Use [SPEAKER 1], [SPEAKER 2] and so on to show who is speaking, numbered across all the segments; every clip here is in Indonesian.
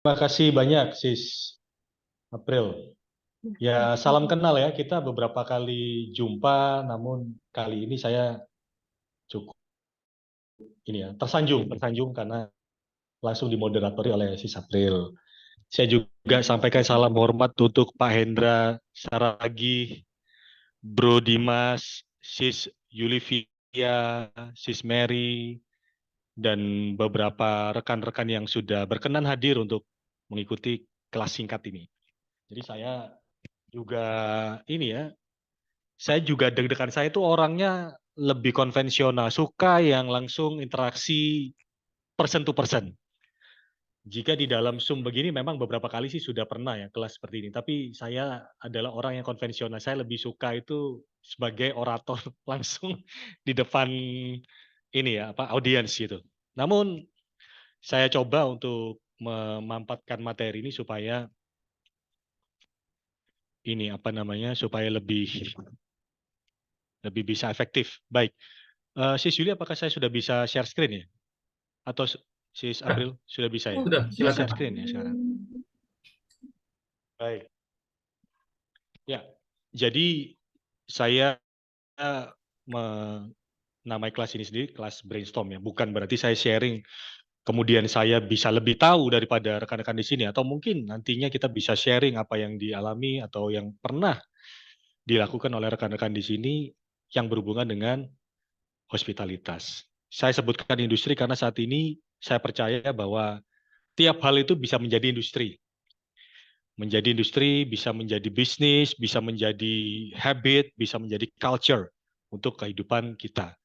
[SPEAKER 1] Terima kasih banyak, Sis April. Ya, salam kenal ya. Kita beberapa kali jumpa, namun kali ini saya cukup tersanjung karena langsung dimoderatori oleh Sis April. Saya juga sampaikan salam hormat untuk Pak Hendra Saragi, Bro Dimas, Sis Yulivia, Sis Mary, dan beberapa rekan-rekan yang sudah berkenan hadir untuk mengikuti kelas singkat ini. Jadi juga ini ya, saya juga deg-degan, saya itu orangnya lebih konvensional, suka yang langsung interaksi person to person. Jika di dalam Zoom begini memang beberapa kali sih sudah pernah ya kelas seperti ini, tapi saya adalah orang yang konvensional. Saya lebih suka itu sebagai orator langsung di depan ini ya, apa audiens gitu. Namun saya coba untuk memampatkan materi ini supaya ini apa namanya, supaya lebih bisa efektif. Baik. Sis Yuli, apakah saya sudah bisa share screen ya? Atau Sis
[SPEAKER 2] Ya,
[SPEAKER 1] April sudah bisa ya?
[SPEAKER 2] sudah,
[SPEAKER 1] Bisa
[SPEAKER 2] silakan.
[SPEAKER 1] share screen ya sekarang? Baik. Ya, jadi saya menamai kelas ini sendiri kelas brainstorm ya. Bukan berarti saya sharing, kemudian saya bisa lebih tahu daripada rekan-rekan di sini. Atau mungkin nantinya kita bisa sharing apa yang dialami atau yang pernah dilakukan oleh rekan-rekan di sini yang berhubungan dengan hospitalitas. Saya sebutkan industri karena saat ini saya percaya bahwa tiap hal itu bisa menjadi industri. Menjadi industri, bisa menjadi bisnis, bisa menjadi habit, bisa menjadi culture untuk kehidupan kita.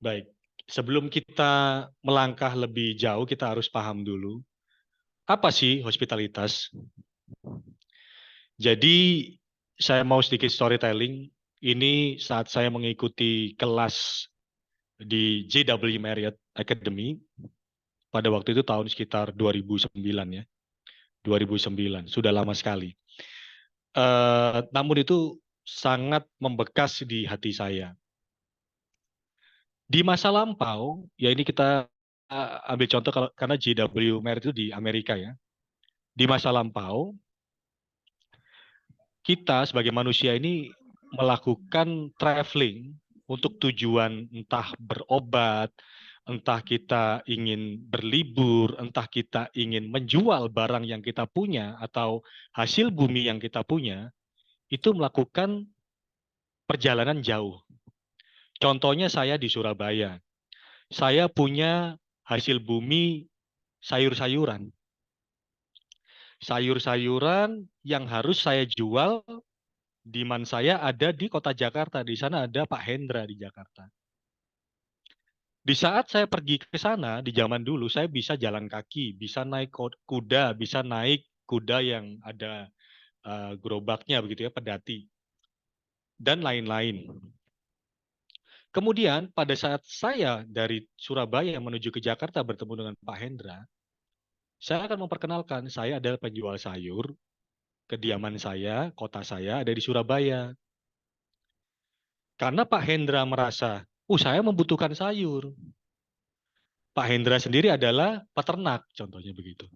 [SPEAKER 1] Baik, sebelum kita melangkah lebih jauh, kita harus paham dulu, apa sih hospitalitas? Jadi, saya mau sedikit storytelling. Ini saat saya mengikuti kelas di JW Marriott Academy, pada waktu itu tahun sekitar 2009 ya. 2009, sudah lama sekali. Namun itu sangat membekas di hati saya. Di masa lampau, ya ini kita ambil contoh karena JW Marriott itu di Amerika ya. Di masa lampau, kita sebagai manusia ini melakukan traveling untuk tujuan entah berobat, entah kita ingin berlibur, entah kita ingin menjual barang yang kita punya atau hasil bumi yang kita punya, itu melakukan perjalanan jauh. Contohnya saya di Surabaya. Saya punya hasil bumi sayur-sayuran. Sayur-sayuran yang harus saya jual, demand saya ada di kota Jakarta. Di sana ada Pak Hendra di Jakarta. Di saat saya pergi ke sana, di zaman dulu saya bisa jalan kaki, bisa naik kuda, bisa naik kuda yang ada gerobaknya begitu ya, pedati, dan lain-lain. Kemudian pada saat saya dari Surabaya menuju ke Jakarta bertemu dengan Pak Hendra, saya akan memperkenalkan saya adalah penjual sayur, kediaman saya, kota saya ada di Surabaya. Karena Pak Hendra merasa, saya membutuhkan sayur. Pak Hendra sendiri adalah peternak, contohnya begitu.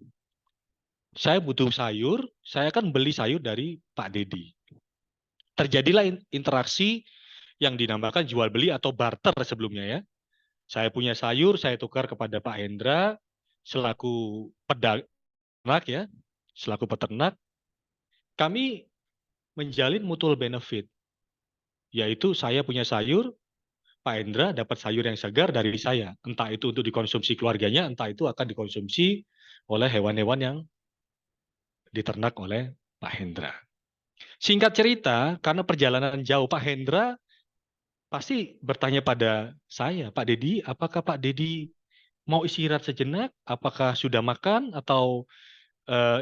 [SPEAKER 1] Saya butuh sayur, saya akan beli sayur dari Pak Dedi. Terjadilah interaksi yang dinamakan jual beli atau barter sebelumnya ya. Saya punya sayur, saya tukar kepada Pak Hendra selaku peternak ya, selaku peternak. Kami menjalin mutual benefit, yaitu saya punya sayur, Pak Hendra dapat sayur yang segar dari saya. Entah itu untuk dikonsumsi keluarganya, entah itu akan dikonsumsi oleh hewan-hewan yang diternak oleh Pak Hendra. Singkat cerita, karena perjalanan jauh, Pak Hendra pasti bertanya pada saya, Pak Dedi, apakah Pak Dedi mau istirahat sejenak? Apakah sudah makan atau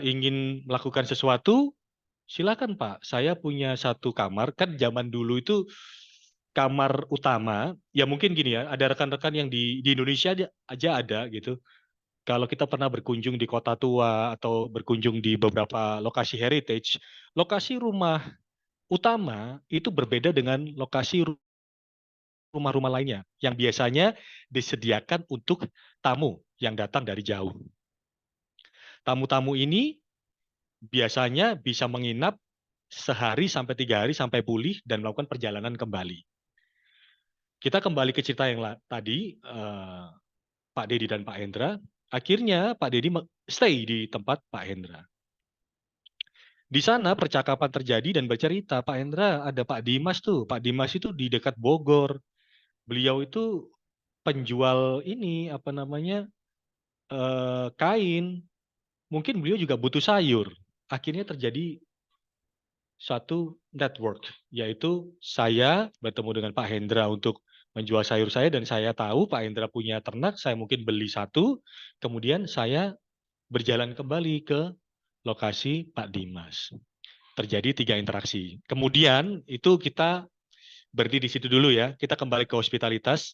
[SPEAKER 1] ingin melakukan sesuatu? Silakan Pak, saya punya satu kamar. Kan zaman dulu itu kamar utama, ya mungkin gini ya, ada rekan-rekan yang di Indonesia aja ada gitu. Kalau kita pernah berkunjung di Kota Tua atau berkunjung di beberapa lokasi heritage, lokasi rumah utama itu berbeda dengan lokasi rumah-rumah lainnya yang biasanya disediakan untuk tamu yang datang dari jauh. Tamu-tamu ini biasanya bisa menginap sehari sampai 3 hari sampai pulih dan melakukan perjalanan kembali. Kita kembali ke cerita yang tadi, Pak Dedi dan Pak Hendra. Akhirnya Pak Dedi stay di tempat Pak Hendra. Di sana percakapan terjadi dan bercerita, Pak Hendra ada Pak Dimas tuh. Pak Dimas itu di dekat Bogor. Beliau itu penjual ini apa namanya kain. Mungkin beliau juga butuh sayur. Akhirnya terjadi satu network, yaitu saya bertemu dengan Pak Hendra untuk menjual sayur saya dan saya tahu Pak Hendra punya ternak, saya mungkin beli satu, kemudian saya berjalan kembali ke lokasi Pak Dimas. Terjadi 3 interaksi. Kemudian itu kita berhenti di situ dulu ya, kita kembali ke hospitalitas.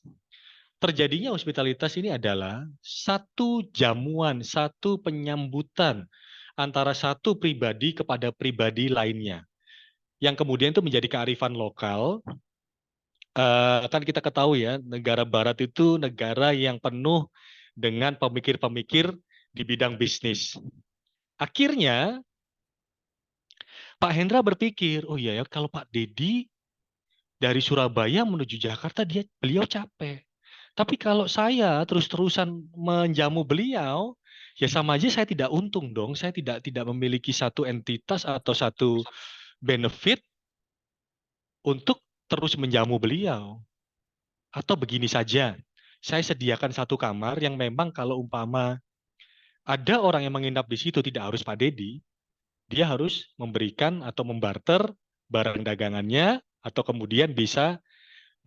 [SPEAKER 1] Terjadinya hospitalitas ini adalah satu jamuan, satu penyambutan antara satu pribadi kepada pribadi lainnya. Yang kemudian itu menjadi kearifan lokal. Kan kita ketahui ya, negara barat itu negara yang penuh dengan pemikir-pemikir di bidang bisnis. Akhirnya Pak Hendra berpikir, oh iya ya kalau Pak Dedi dari Surabaya menuju Jakarta beliau capek. Tapi kalau saya terus-terusan menjamu beliau, ya sama aja saya tidak untung dong. Saya tidak memiliki satu entitas atau satu benefit untuk terus menjamu beliau. Atau begini saja, saya sediakan satu kamar yang memang kalau umpama ada orang yang menginap di situ tidak harus Pak Dedi, dia harus memberikan atau membarter barang dagangannya atau kemudian bisa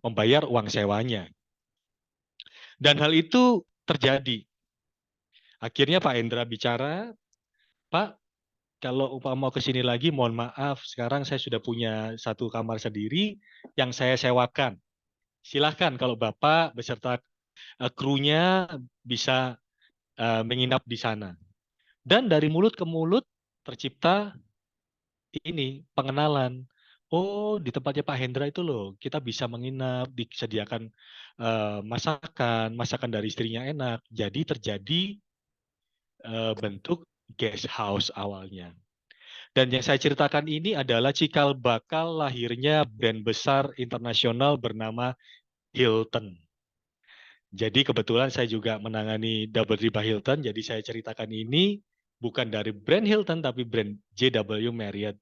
[SPEAKER 1] membayar uang sewanya. Dan hal itu terjadi. Akhirnya Pak Hendra bicara, Pak, kalau umpama mau ke sini lagi, mohon maaf, sekarang saya sudah punya satu kamar sendiri yang saya sewakan. Silahkan kalau Bapak beserta krunya bisa menginap di sana. Dan dari mulut ke mulut tercipta ini pengenalan. Oh, di tempatnya Pak Hendra itu loh, kita bisa menginap, disediakan masakan, masakan dari istrinya enak. Jadi terjadi bentuk guest house awalnya. Dan yang saya ceritakan ini adalah cikal bakal lahirnya brand besar internasional bernama Hilton. Jadi kebetulan saya juga menangani Double Riba Hilton, jadi saya ceritakan ini bukan dari brand Hilton tapi brand JW Marriott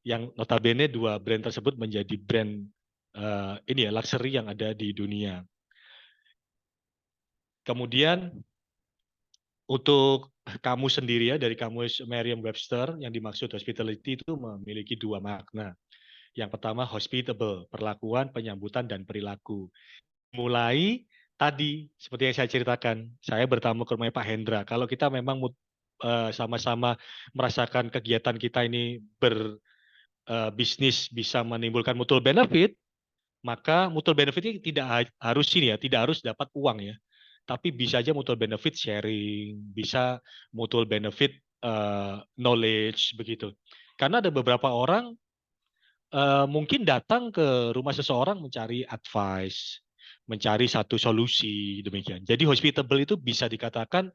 [SPEAKER 1] yang notabene 2 brand tersebut menjadi brand ini ya luxury yang ada di dunia. Kemudian untuk kamu sendiri ya dari kamus Merriam-Webster yang dimaksud hospitality itu memiliki 2 makna. Yang pertama hospitable, perlakuan, penyambutan dan perilaku. Mulai tadi seperti yang saya ceritakan, saya bertamu ke rumah Pak Hendra. Kalau kita memang sama-sama merasakan kegiatan kita ini berbisnis bisa menimbulkan mutual benefit, maka mutual benefit ini tidak harus ini ya, tidak harus dapat uang ya. Tapi bisa aja mutual benefit sharing, bisa mutual benefit knowledge begitu. Karena ada beberapa orang mungkin datang ke rumah seseorang mencari advice, mencari satu solusi demikian. Jadi hospitable itu bisa dikatakan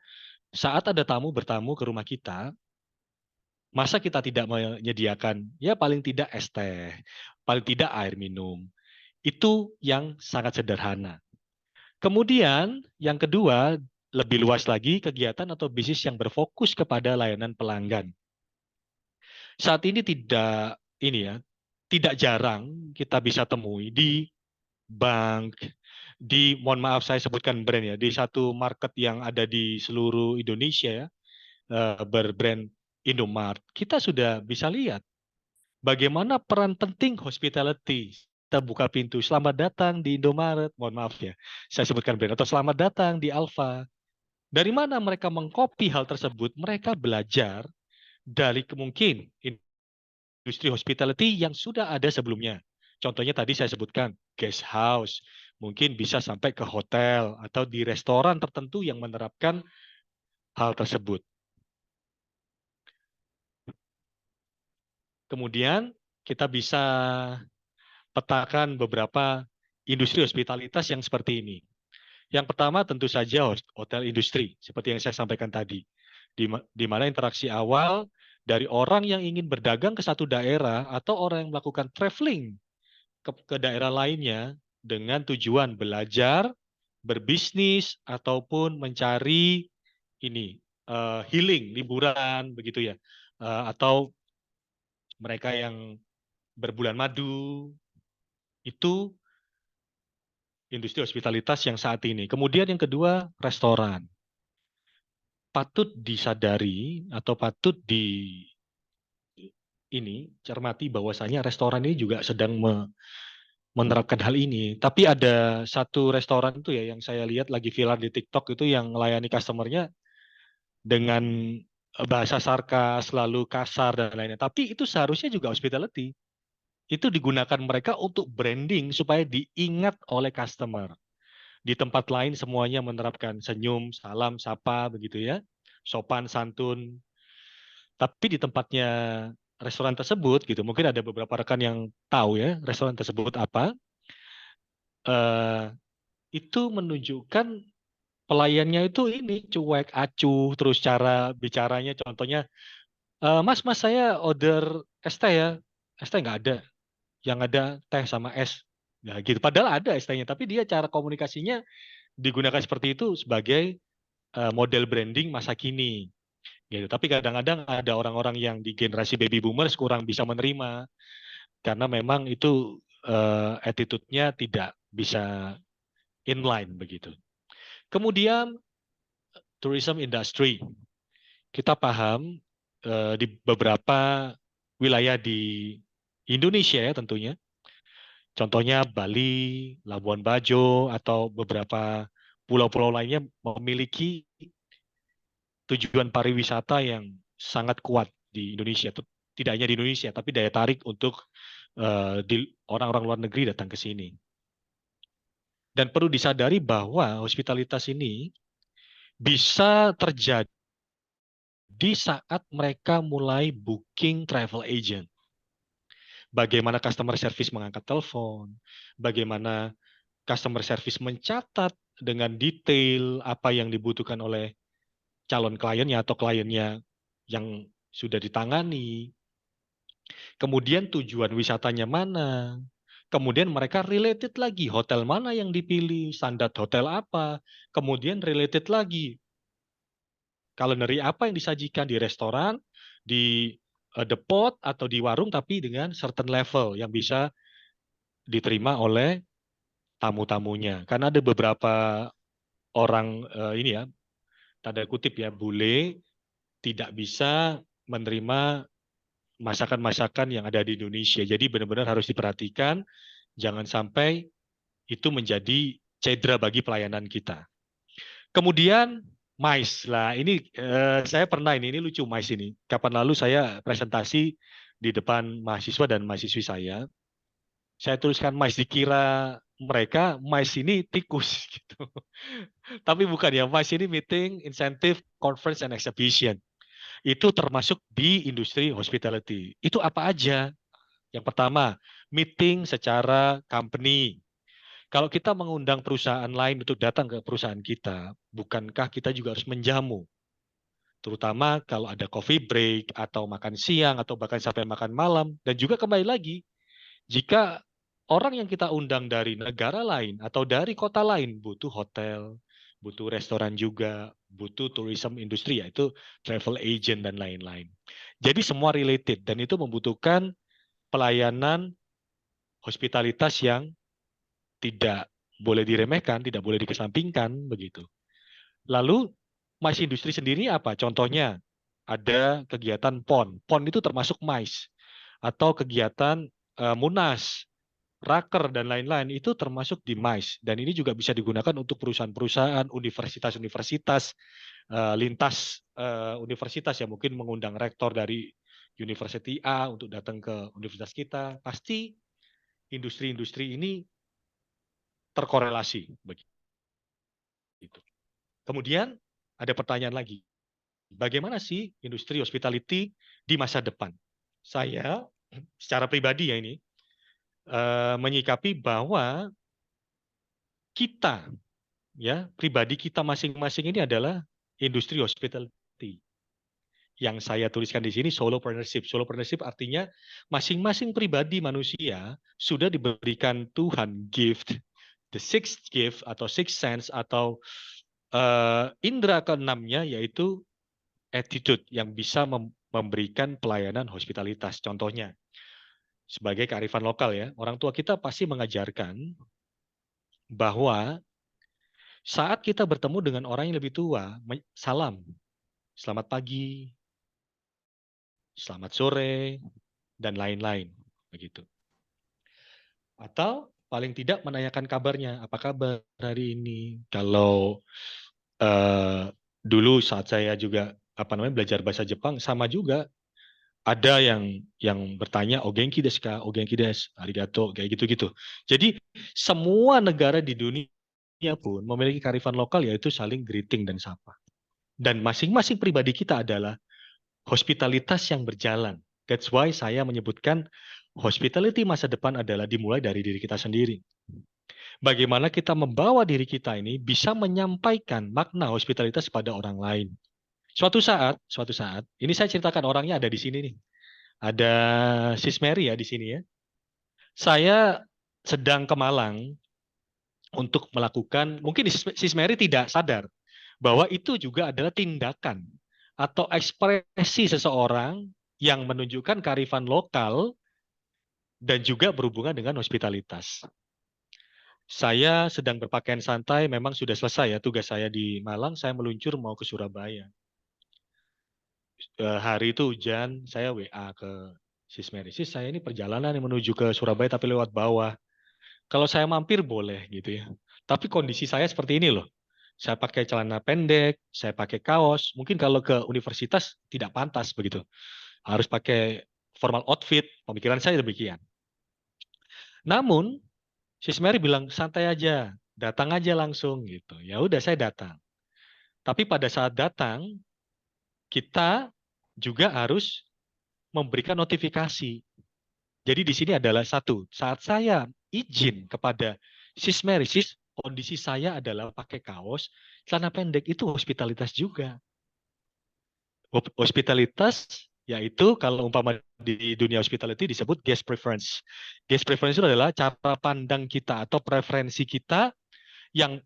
[SPEAKER 1] saat ada tamu bertamu ke rumah kita, masa kita tidak menyediakan ya paling tidak es teh, paling tidak air minum. Itu yang sangat sederhana. Kemudian yang kedua, lebih luas lagi kegiatan atau bisnis yang berfokus kepada layanan pelanggan. Saat ini tidak jarang kita bisa temui di bank, mohon maaf saya sebutkan brand ya, di satu market yang ada di seluruh Indonesia ya, berbrand Indomart. Kita sudah bisa lihat bagaimana peran penting hospitality. Kita buka pintu, selamat datang di Indomaret, mohon maaf ya, saya sebutkan brand, atau selamat datang di Alfa. Dari mana mereka mengcopy hal tersebut? Mereka belajar dari mungkin industri hospitality yang sudah ada sebelumnya. Contohnya tadi saya sebutkan guest house, mungkin bisa sampai ke hotel atau di restoran tertentu yang menerapkan hal tersebut. Kemudian kita bisa petakan beberapa industri hospitalitas yang seperti ini. Yang pertama tentu saja hotel industri, seperti yang saya sampaikan tadi. Di mana interaksi awal dari orang yang ingin berdagang ke satu daerah atau orang yang melakukan traveling ke daerah lainnya dengan tujuan belajar, berbisnis, ataupun mencari ini healing, liburan, begitu ya. Atau mereka yang berbulan madu, itu industri hospitalitas yang saat ini. Kemudian yang kedua, restoran. Patut disadari atau patut ini cermati bahwasanya restoran ini juga sedang menerapkan hal ini. Tapi ada satu restoran itu ya yang saya lihat lagi viral di TikTok itu yang melayani customernya dengan bahasa sarkas, lalu kasar dan lainnya. Tapi itu seharusnya juga hospitality. Itu digunakan mereka untuk branding supaya diingat oleh customer. Di tempat lain semuanya menerapkan senyum, salam, sapa, begitu ya. Sopan, santun. Tapi di tempatnya restoran tersebut, gitu, mungkin ada beberapa rekan yang tahu ya restoran tersebut apa. Eh, itu menunjukkan pelayannya itu ini cuek, acuh, terus cara bicaranya, contohnya, Mas, Mas saya order es teh ya, es teh nggak ada, yang ada teh sama es, nah gitu. Padahal ada es tehnya, tapi dia cara komunikasinya digunakan seperti itu sebagai model branding masa kini, gitu. Tapi kadang-kadang ada orang-orang yang di generasi baby boomers kurang bisa menerima karena memang itu attitude-nya tidak bisa inline begitu. Kemudian tourism industry. Kita paham di beberapa wilayah di Indonesia ya tentunya. Contohnya Bali, Labuan Bajo, atau beberapa pulau-pulau lainnya memiliki tujuan pariwisata yang sangat kuat di Indonesia. Tidak hanya di Indonesia, tapi daya tarik untuk orang-orang luar negeri datang ke sini. Dan perlu disadari bahwa hospitalitas ini bisa terjadi di saat mereka mulai booking travel agent. Bagaimana customer service mengangkat telepon, bagaimana customer service mencatat dengan detail apa yang dibutuhkan oleh calon kliennya atau kliennya yang sudah ditangani. Kemudian tujuan wisatanya mana. Kemudian mereka related lagi, hotel mana yang dipilih, standar hotel apa. Kemudian related lagi, culinary apa yang disajikan di restoran, di depot atau di warung, tapi dengan certain level yang bisa diterima oleh tamu-tamunya. Karena ada beberapa orang ini ya, tanda kutip ya, bule tidak bisa menerima masakan-masakan yang ada di Indonesia. Jadi benar-benar harus diperhatikan, jangan sampai itu menjadi cedera bagi pelayanan kita. Kemudian MICE lah, ini saya pernah ini lucu MICE ini. Kapan lalu saya presentasi di depan mahasiswa dan mahasiswi saya tuliskan MICE, dikira mereka MICE ini tikus gitu. Tapi bukan ya, MICE ini meeting, incentive, conference, and exhibition. Itu termasuk di industri hospitality. Itu apa aja? Yang pertama, meeting secara company. Kalau kita mengundang perusahaan lain untuk datang ke perusahaan kita, bukankah kita juga harus menjamu? Terutama kalau ada coffee break, atau makan siang, atau bahkan sampai makan malam. Dan juga kembali lagi, jika orang yang kita undang dari negara lain atau dari kota lain butuh hotel, butuh restoran juga, butuh tourism industri, yaitu travel agent dan lain-lain. Jadi semua related dan itu membutuhkan pelayanan hospitalitas yang tidak boleh diremehkan, tidak boleh dikesampingkan begitu. Lalu MICE industri sendiri apa? Contohnya ada kegiatan PON. PON itu termasuk MICE atau kegiatan Munas, Raker dan lain-lain itu termasuk di MICE dan ini juga bisa digunakan untuk perusahaan-perusahaan, universitas-universitas, lintas universitas yang mungkin mengundang rektor dari University A untuk datang ke universitas kita. Pasti industri-industri ini terkorelasi begitu. Kemudian ada pertanyaan lagi, bagaimana sih industri hospitality di masa depan? Saya secara pribadi ya ini menyikapi bahwa kita ya, pribadi kita masing-masing ini adalah industri hospitality. Yang saya tuliskan di sini solopreneurship. Solopreneurship artinya masing-masing pribadi manusia sudah diberikan Tuhan gift, the sixth gift atau sixth sense atau indera keenamnya, yaitu attitude yang bisa memberikan pelayanan hospitalitas. Contohnya, sebagai kearifan lokal ya, orang tua kita pasti mengajarkan bahwa saat kita bertemu dengan orang yang lebih tua, salam, selamat pagi, selamat sore, dan lain-lain, begitu. Atau paling tidak menanyakan kabarnya, apa kabar hari ini? Kalau dulu saat saya juga belajar bahasa Jepang, sama juga ada yang bertanya o genki desu ka, o genki desu, arigato, kayak gitu-gitu. Jadi semua negara di dunia pun memiliki kearifan lokal, yaitu saling greeting dan sapa. Dan masing-masing pribadi kita adalah hospitalitas yang berjalan. That's why saya menyebutkan hospitality masa depan adalah dimulai dari diri kita sendiri. Bagaimana kita membawa diri kita ini bisa menyampaikan makna hospitalitas pada orang lain. Suatu saat, ini saya ceritakan orangnya ada di sini nih. Ada Sis Mary ya di sini ya. Saya sedang ke Malang untuk melakukan, mungkin Sis Mary tidak sadar bahwa itu juga adalah tindakan atau ekspresi seseorang yang menunjukkan kearifan lokal dan juga berhubungan dengan hospitalitas. Saya sedang berpakaian santai, memang sudah selesai ya tugas saya di Malang, saya meluncur mau ke Surabaya. Hari itu hujan, saya WA ke Sis Mary, Sis saya ini perjalanan yang menuju ke Surabaya tapi lewat bawah. Kalau saya mampir boleh gitu ya. Tapi kondisi saya seperti ini loh. Saya pakai celana pendek, saya pakai kaos. Mungkin kalau ke universitas tidak pantas begitu. Harus pakai formal outfit, pemikiran saya demikian. Namun, Sis Mary bilang santai aja, datang aja langsung gitu. Ya udah saya datang. Tapi pada saat datang, kita juga harus memberikan notifikasi. Jadi di sini adalah satu, saat saya izin kepada Sis Mary, Sis, kondisi saya adalah pakai kaos, celana pendek, itu hospitalitas juga. Hospitalitas yaitu kalau umpama di dunia hospitality disebut guest preference. Guest preference itu adalah cara pandang kita atau preferensi kita yang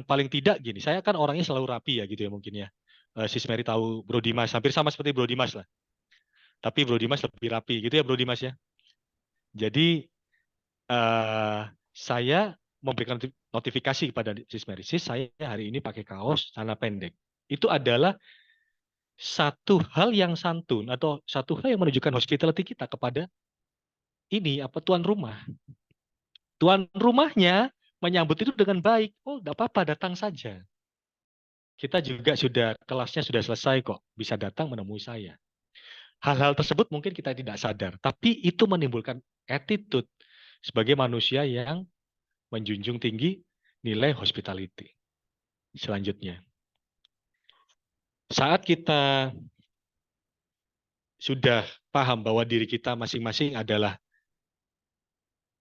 [SPEAKER 1] paling tidak gini. Saya kan orangnya selalu rapi ya gitu ya mungkin ya. Sis Mary tahu Bro Dimas, hampir sama seperti Bro Dimas lah. Tapi Bro Dimas lebih rapi gitu ya Bro Dimas ya. Jadi saya memberikan notifikasi kepada Sis Mary, Sis saya hari ini pakai kaos celana pendek. Itu adalah satu hal yang santun atau satu hal yang menunjukkan hospitality kita kepada ini tuan rumah. Tuan rumahnya menyambut itu dengan baik. Oh, enggak apa-apa, datang saja. Kita juga kelasnya sudah selesai kok, bisa datang menemui saya. Hal-hal tersebut mungkin kita tidak sadar, tapi itu menimbulkan attitude sebagai manusia yang menjunjung tinggi nilai hospitality. Selanjutnya, saat kita sudah paham bahwa diri kita masing-masing adalah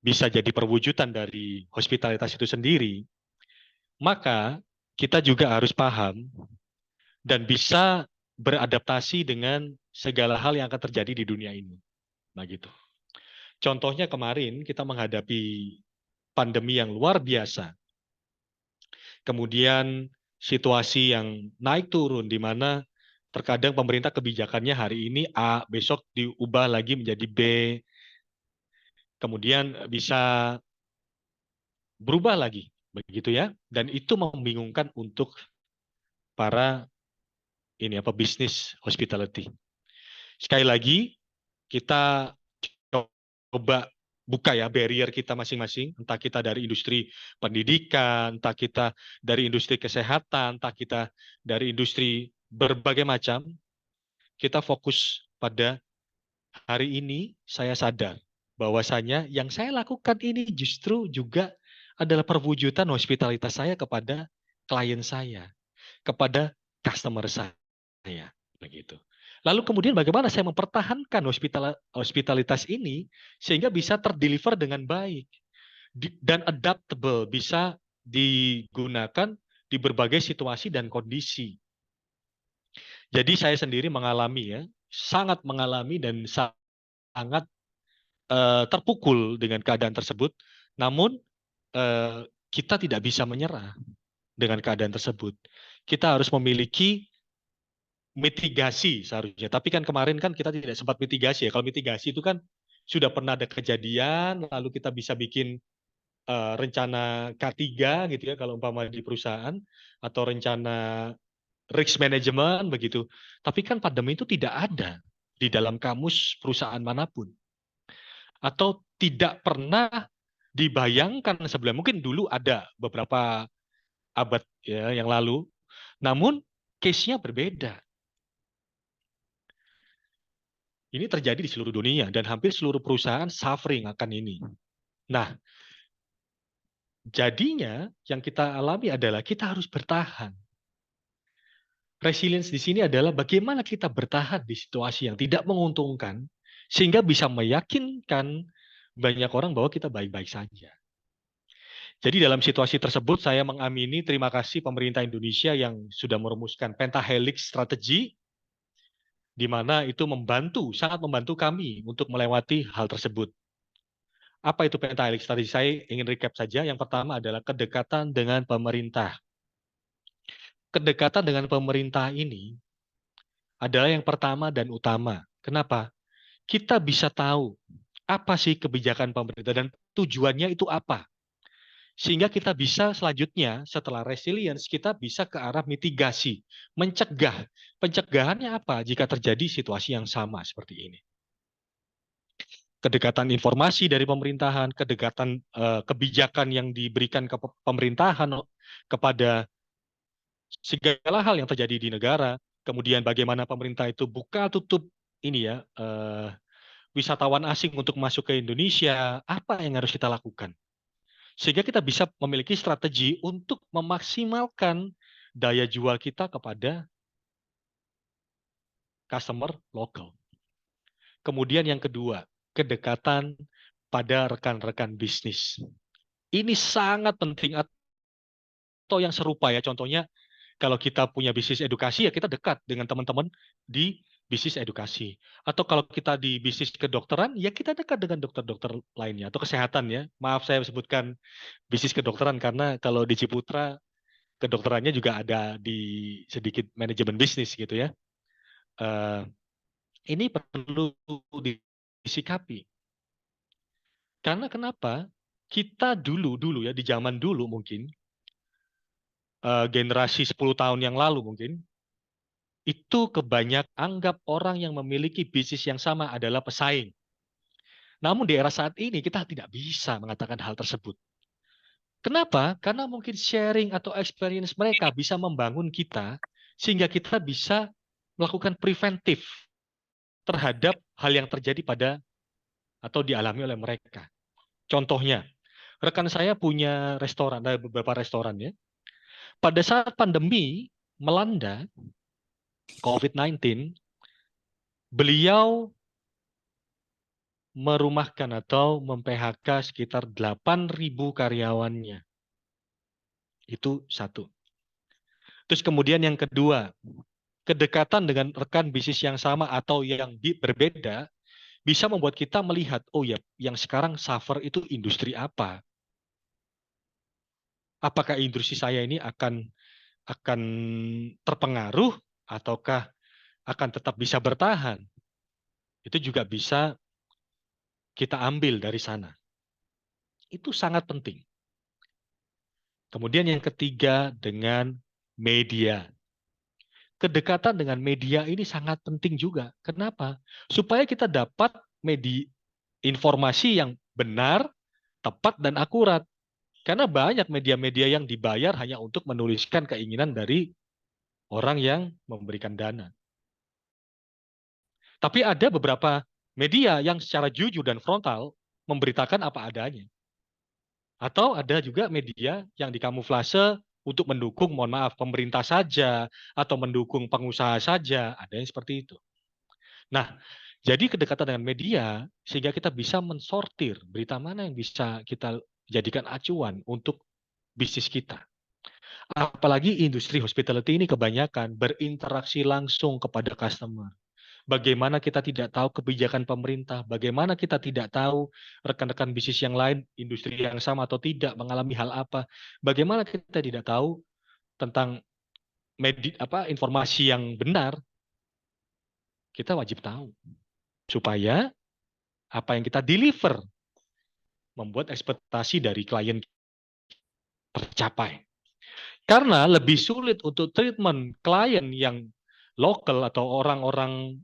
[SPEAKER 1] bisa jadi perwujudan dari hospitalitas itu sendiri, maka kita juga harus paham dan bisa beradaptasi dengan segala hal yang akan terjadi di dunia ini. Nah gitu. Contohnya kemarin kita menghadapi pandemi yang luar biasa. Kemudian situasi yang naik turun di mana terkadang pemerintah kebijakannya hari ini A, besok diubah lagi menjadi B. Kemudian bisa berubah lagi, begitu ya. Dan itu membingungkan untuk para bisnis hospitality. Sekali lagi kita coba buka ya barrier kita masing-masing, entah kita dari industri pendidikan, entah kita dari industri kesehatan, entah kita dari industri berbagai macam, kita fokus pada hari ini. Saya sadar bahwasanya yang saya lakukan ini justru juga adalah perwujudan hospitalitas saya kepada klien saya, kepada customer saya, begitu. Lalu kemudian bagaimana saya mempertahankan hospitalitas ini sehingga bisa terdeliver dengan baik dan adaptable, bisa digunakan di berbagai situasi dan kondisi. Jadi saya sendiri mengalami ya, sangat mengalami dan sangat terpukul dengan keadaan tersebut. Namun kita tidak bisa menyerah dengan keadaan tersebut. Kita harus memiliki mitigasi seharusnya. Tapi kan kemarin kan kita tidak sempat mitigasi ya. Kalau mitigasi itu kan sudah pernah ada kejadian, lalu kita bisa bikin rencana K3 gitu ya kalau umpama di perusahaan, atau rencana risk management begitu. Tapi kan pandemi itu tidak ada di dalam kamus perusahaan manapun. Atau tidak pernah dibayangkan sebelumnya. Mungkin dulu ada beberapa abad ya yang lalu, namun case-nya berbeda. Ini terjadi di seluruh dunia dan hampir seluruh perusahaan suffering akan ini. Nah, jadinya yang kita alami adalah kita harus bertahan. Resilience di sini adalah bagaimana kita bertahan di situasi yang tidak menguntungkan sehingga bisa meyakinkan banyak orang bahwa kita baik-baik saja. Jadi dalam situasi tersebut saya mengamini terima kasih pemerintah Indonesia yang sudah merumuskan Pentahelix Strategi, di mana itu sangat membantu kami untuk melewati hal tersebut. Apa itu Pentahelix Strategi? Saya ingin recap saja. Yang pertama adalah kedekatan dengan pemerintah. Kedekatan dengan pemerintah ini adalah yang pertama dan utama. Kenapa? Kita bisa tahu apa sih kebijakan pemerintah dan tujuannya itu apa. Sehingga kita bisa selanjutnya setelah resilience kita bisa ke arah mitigasi, mencegah. Pencegahannya apa jika terjadi situasi yang sama seperti ini? Kedekatan informasi dari pemerintahan, kedekatan kebijakan yang diberikan ke pemerintahan kepada segala hal yang terjadi di negara, kemudian bagaimana pemerintah itu buka tutup ini ya wisatawan asing untuk masuk ke Indonesia, apa yang harus kita lakukan? Sehingga kita bisa memiliki strategi untuk memaksimalkan daya jual kita kepada customer lokal. Kemudian yang kedua, kedekatan pada rekan-rekan bisnis. Ini sangat penting atau yang serupa ya. Contohnya kalau kita punya bisnis edukasi ya kita dekat dengan teman-teman di bisnis edukasi. Atau kalau kita di bisnis kedokteran ya kita dekat dengan dokter-dokter lainnya atau kesehatan ya. Maaf saya sebutkan bisnis kedokteran karena kalau di Ciputra kedokterannya juga ada di sedikit manajemen bisnis gitu ya. Ini perlu disikapi. Karena kenapa? Kita dulu ya di zaman dulu mungkin generasi 10 tahun yang lalu mungkin itu kebanyak anggap orang yang memiliki bisnis yang sama adalah pesaing. Namun di era saat ini kita tidak bisa mengatakan hal tersebut. Kenapa? Karena mungkin sharing atau experience mereka bisa membangun kita sehingga kita bisa melakukan preventif terhadap hal yang terjadi pada atau dialami oleh mereka. Contohnya, rekan saya punya restoran, ada beberapa restoran ya. Pada saat pandemi melanda COVID-19, beliau merumahkan atau mem-PHK sekitar 8.000 karyawannya. Itu satu. Terus kemudian yang kedua, kedekatan dengan rekan bisnis yang sama atau yang berbeda bisa membuat kita melihat, oh ya, yang sekarang suffer itu industri apa? Apakah industri saya ini akan terpengaruh ataukah akan tetap bisa bertahan? Itu juga bisa kita ambil dari sana. Itu sangat penting. Kemudian yang ketiga dengan media. Kedekatan dengan media ini sangat penting juga. Kenapa? Supaya kita dapat informasi yang benar, tepat, dan akurat. Karena banyak media-media yang dibayar hanya untuk menuliskan keinginan dari orang yang memberikan dana. Tapi ada beberapa media yang secara jujur dan frontal memberitakan apa adanya. Atau ada juga media yang dikamuflase untuk mendukung, mohon maaf, pemerintah saja, atau mendukung pengusaha saja, ada yang seperti itu. Nah, jadi kedekatan dengan media, sehingga kita bisa mensortir berita mana yang bisa kita jadikan acuan untuk bisnis kita. Apalagi industri hospitality ini kebanyakan berinteraksi langsung kepada customer. Bagaimana kita tidak tahu kebijakan pemerintah, bagaimana kita tidak tahu rekan-rekan bisnis yang lain, industri yang sama atau tidak, mengalami hal apa, bagaimana kita tidak tahu tentang informasi yang benar, kita wajib tahu. Supaya apa yang kita deliver membuat ekspektasi dari klien tercapai. Karena lebih sulit untuk treatment klien yang lokal atau orang-orang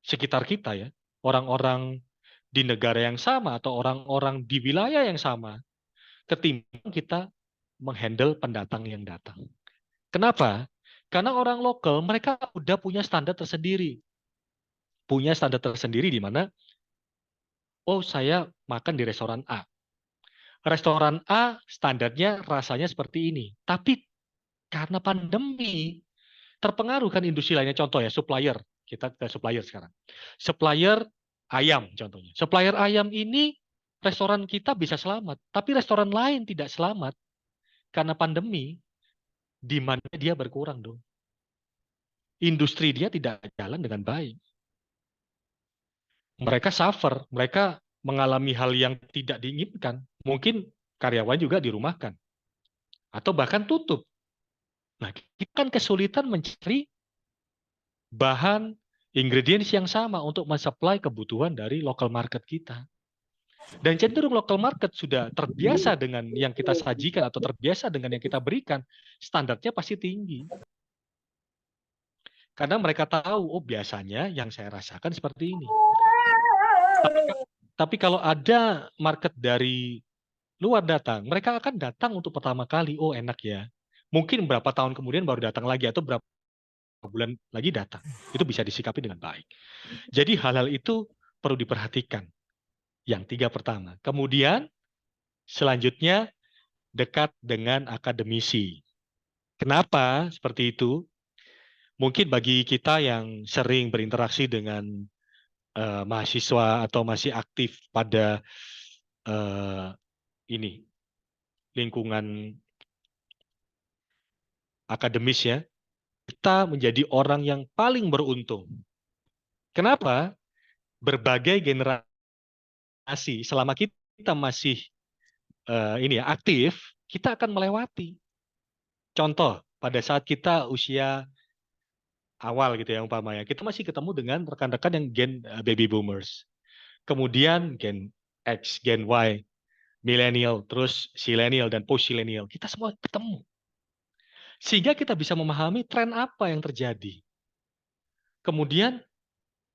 [SPEAKER 1] sekitar kita ya, orang-orang di negara yang sama atau orang-orang di wilayah yang sama, ketimbang kita menghandle pendatang yang datang. Kenapa? Karena orang lokal mereka udah punya standar tersendiri. Punya standar tersendiri di mana, oh saya makan di restoran A. Restoran A standarnya rasanya seperti ini. Tapi karena pandemi, terpengaruh kan industri lainnya. Contoh ya, supplier. Kita ke supplier sekarang. Supplier ayam contohnya. Supplier ayam ini restoran kita bisa selamat, tapi restoran lain tidak selamat karena pandemi, demand-nya dia berkurang dong. Industri dia tidak jalan dengan baik. Mereka suffer, mereka mengalami hal yang tidak diinginkan. Mungkin karyawan juga dirumahkan atau bahkan tutup. Nah, kita kan kesulitan mencari bahan ingredients yang sama untuk mensuplai kebutuhan dari local market kita. Dan cenderung local market sudah terbiasa dengan yang kita sajikan atau terbiasa dengan yang kita berikan, standarnya pasti tinggi. Karena mereka tahu, oh biasanya yang saya rasakan seperti ini. Tapi kalau ada market dari luar datang, mereka akan datang untuk pertama kali, oh enak ya. Mungkin berapa tahun kemudian baru datang lagi, atau berapa bulan lagi datang. Itu bisa disikapi dengan baik. Jadi hal-hal itu perlu diperhatikan. Yang tiga pertama. Kemudian selanjutnya dekat dengan akademisi. Kenapa seperti itu? Mungkin bagi kita yang sering berinteraksi dengan mahasiswa atau masih aktif pada ini lingkungan akademis ya, kita menjadi orang yang paling beruntung. Kenapa? Berbagai generasi selama kita masih ini ya aktif, kita akan melewati. Contoh, pada saat kita usia awal gitu ya umpamanya, kita masih ketemu dengan rekan-rekan yang gen baby boomers. Kemudian gen X, gen Y, millennial, terus silenial dan post silenial. Kita semua ketemu. Sehingga kita bisa memahami tren apa yang terjadi. Kemudian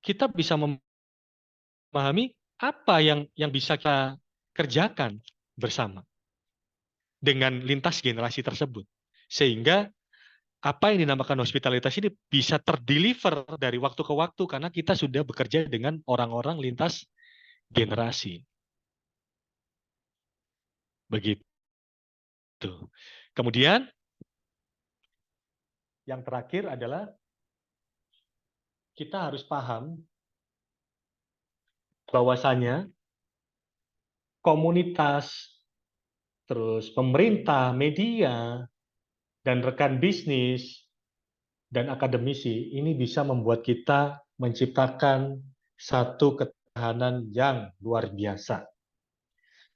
[SPEAKER 1] kita bisa memahami apa yang bisa kita kerjakan bersama dengan lintas generasi tersebut. Sehingga apa yang dinamakan hospitalitas ini bisa terdeliver dari waktu ke waktu karena kita sudah bekerja dengan orang-orang lintas generasi. Begitu. Kemudian yang terakhir adalah kita harus paham bahwasanya komunitas, terus pemerintah, media, dan rekan bisnis, dan akademisi ini bisa membuat kita menciptakan satu ketahanan yang luar biasa.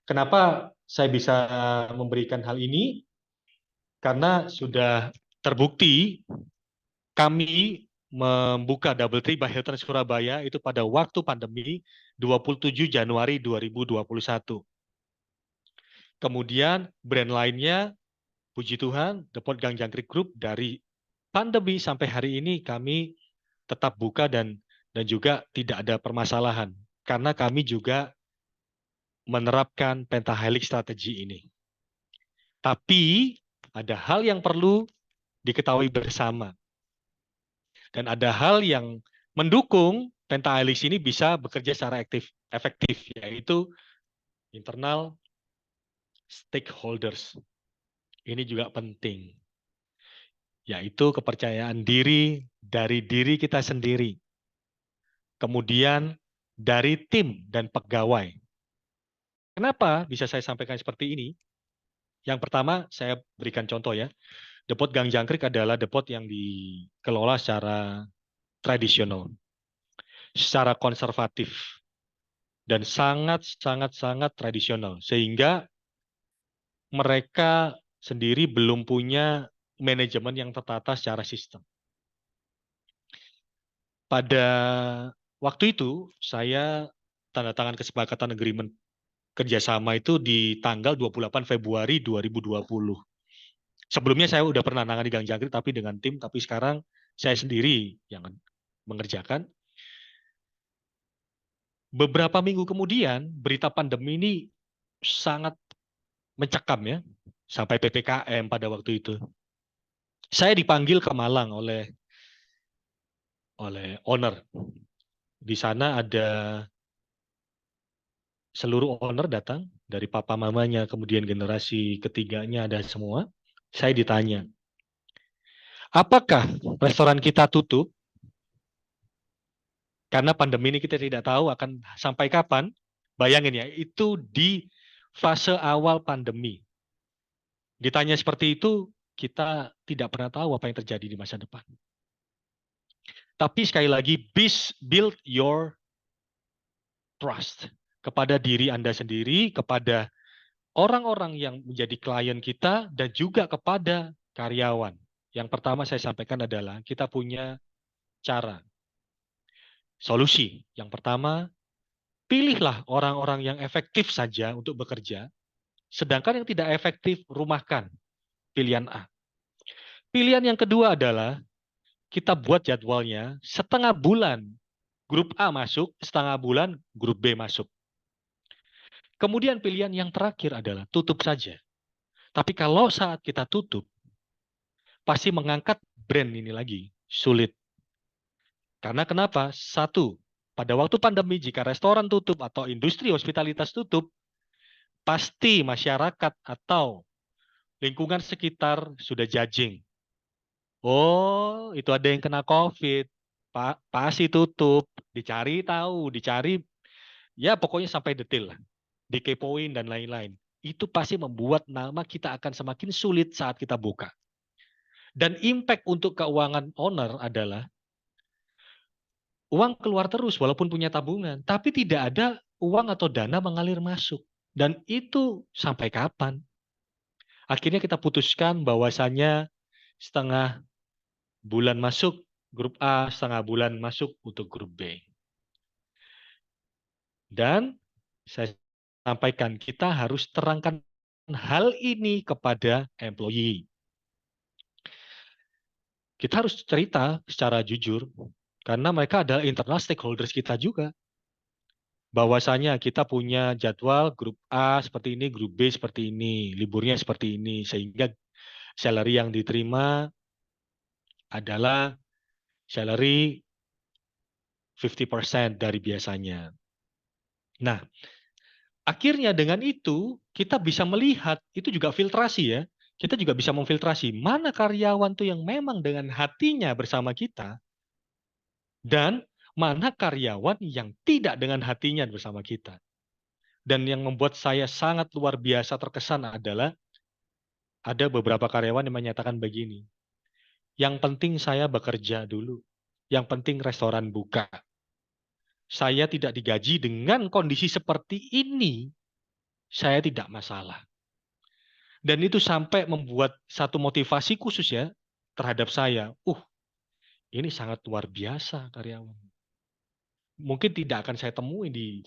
[SPEAKER 1] Kenapa saya bisa memberikan hal ini? Karena sudah terbukti kami membuka Doubletree by Hilton Surabaya itu pada waktu pandemi 27 Januari 2021. Kemudian brand lainnya, puji Tuhan, The Pot Gang Jangkrik Group dari pandemi sampai hari ini kami tetap buka dan juga tidak ada permasalahan. Karena kami juga menerapkan pentahelix strategi ini. Tapi ada hal yang perlu diketahui bersama. Dan ada hal yang mendukung pentahelix ini bisa bekerja secara efektif, yaitu internal stakeholders. Ini juga penting, yaitu kepercayaan diri dari diri kita sendiri. Kemudian dari tim dan pegawai. Kenapa bisa saya sampaikan seperti ini? Yang pertama, saya berikan contoh ya. Depot Gang Jangkrik adalah depot yang dikelola secara tradisional, secara konservatif, dan sangat tradisional. Sehingga mereka sendiri belum punya manajemen yang tertata secara sistem. Pada waktu itu, saya tanda tangan kesepakatan agreement kerjasama itu di tanggal 28 Februari 2020. Sebelumnya saya udah pernah nangani Gang Jangkrik tapi dengan tim, tapi sekarang saya sendiri yang mengerjakan. Beberapa minggu kemudian, berita pandemi ini sangat mencekam ya, sampai PPKM pada waktu itu. Saya dipanggil ke Malang oleh owner. Di sana ada seluruh owner datang, dari papa mamanya, kemudian generasi ketiganya ada semua. Saya ditanya, apakah restoran kita tutup? Karena pandemi ini kita tidak tahu akan sampai kapan. Bayangin ya, itu di fase awal pandemi. Ditanya seperti itu, kita tidak pernah tahu apa yang terjadi di masa depan. Tapi sekali lagi, build your trust kepada diri Anda sendiri, kepada orang-orang yang menjadi klien kita, dan juga kepada karyawan. Yang pertama saya sampaikan adalah kita punya cara, solusi. Yang pertama, pilihlah orang-orang yang efektif saja untuk bekerja, sedangkan yang tidak efektif, rumahkan. Pilihan A. Pilihan yang kedua adalah kita buat jadwalnya setengah bulan grup A masuk, setengah bulan grup B masuk. Kemudian pilihan yang terakhir adalah tutup saja. Tapi kalau saat kita tutup, pasti mengangkat brand ini lagi sulit. Karena kenapa? Satu, pada waktu pandemi jika restoran tutup atau industri hospitalitas tutup, pasti masyarakat atau lingkungan sekitar sudah judging. Oh, itu ada yang kena COVID. Pasti tutup. Dicari tahu, dicari, ya pokoknya sampai detail lah. Dikepoin dan lain-lain. Itu pasti membuat nama kita akan semakin sulit saat kita buka. Dan impact untuk keuangan owner adalah uang keluar terus walaupun punya tabungan, tapi tidak ada uang atau dana mengalir masuk. Dan itu sampai kapan? Akhirnya kita putuskan bahwasannya setengah bulan masuk grup A, setengah bulan masuk untuk grup B. Dan saya sampaikan kita harus terangkan hal ini kepada employee. Kita harus cerita secara jujur, karena mereka adalah internal stakeholders kita juga. Bahwasanya kita punya jadwal grup A seperti ini, grup B seperti ini, liburnya seperti ini, sehingga salary yang diterima adalah salary 50% dari biasanya. Nah, akhirnya dengan itu kita bisa melihat, itu juga filtrasi ya, kita juga bisa memfiltrasi mana karyawan tuh yang memang dengan hatinya bersama kita, dan mana karyawan yang tidak dengan hatinya bersama kita. Dan yang membuat saya sangat luar biasa terkesan adalah ada beberapa karyawan yang menyatakan begini, yang penting saya bekerja dulu, yang penting restoran buka. Saya tidak digaji dengan kondisi seperti ini, saya tidak masalah. Dan itu sampai membuat satu motivasi khusus ya terhadap saya. Ini sangat luar biasa karyawan. Mungkin tidak akan saya temui di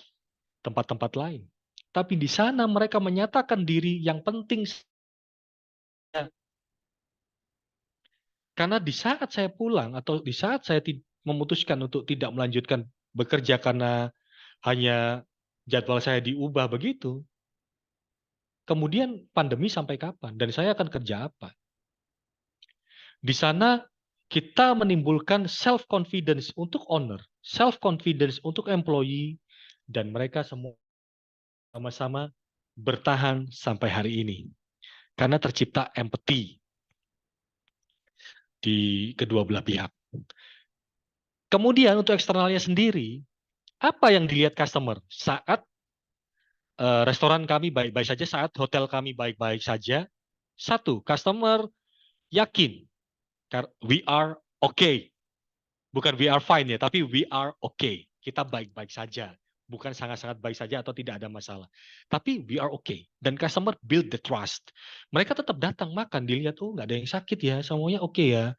[SPEAKER 1] tempat-tempat lain. Tapi di sana mereka menyatakan diri yang penting. Karena di saat saya pulang atau di saat saya memutuskan untuk tidak melanjutkan bekerja karena hanya jadwal saya diubah begitu, kemudian pandemi sampai kapan? Dan saya akan kerja apa? Di sana kita menimbulkan self-confidence untuk owner, self-confidence untuk employee, dan mereka semua sama-sama bertahan sampai hari ini. Karena tercipta empathy di kedua belah pihak. Kemudian untuk eksternalnya sendiri, apa yang dilihat customer saat restoran kami baik-baik saja, saat hotel kami baik-baik saja? Satu, customer yakin, we are okay. Bukan we are fine ya, tapi we are okay. Kita baik-baik saja. Bukan sangat-sangat baik saja atau tidak ada masalah. Tapi we are okay. Dan customer build the trust. Mereka tetap datang makan, dilihat, oh nggak ada yang sakit ya, semuanya oke ya.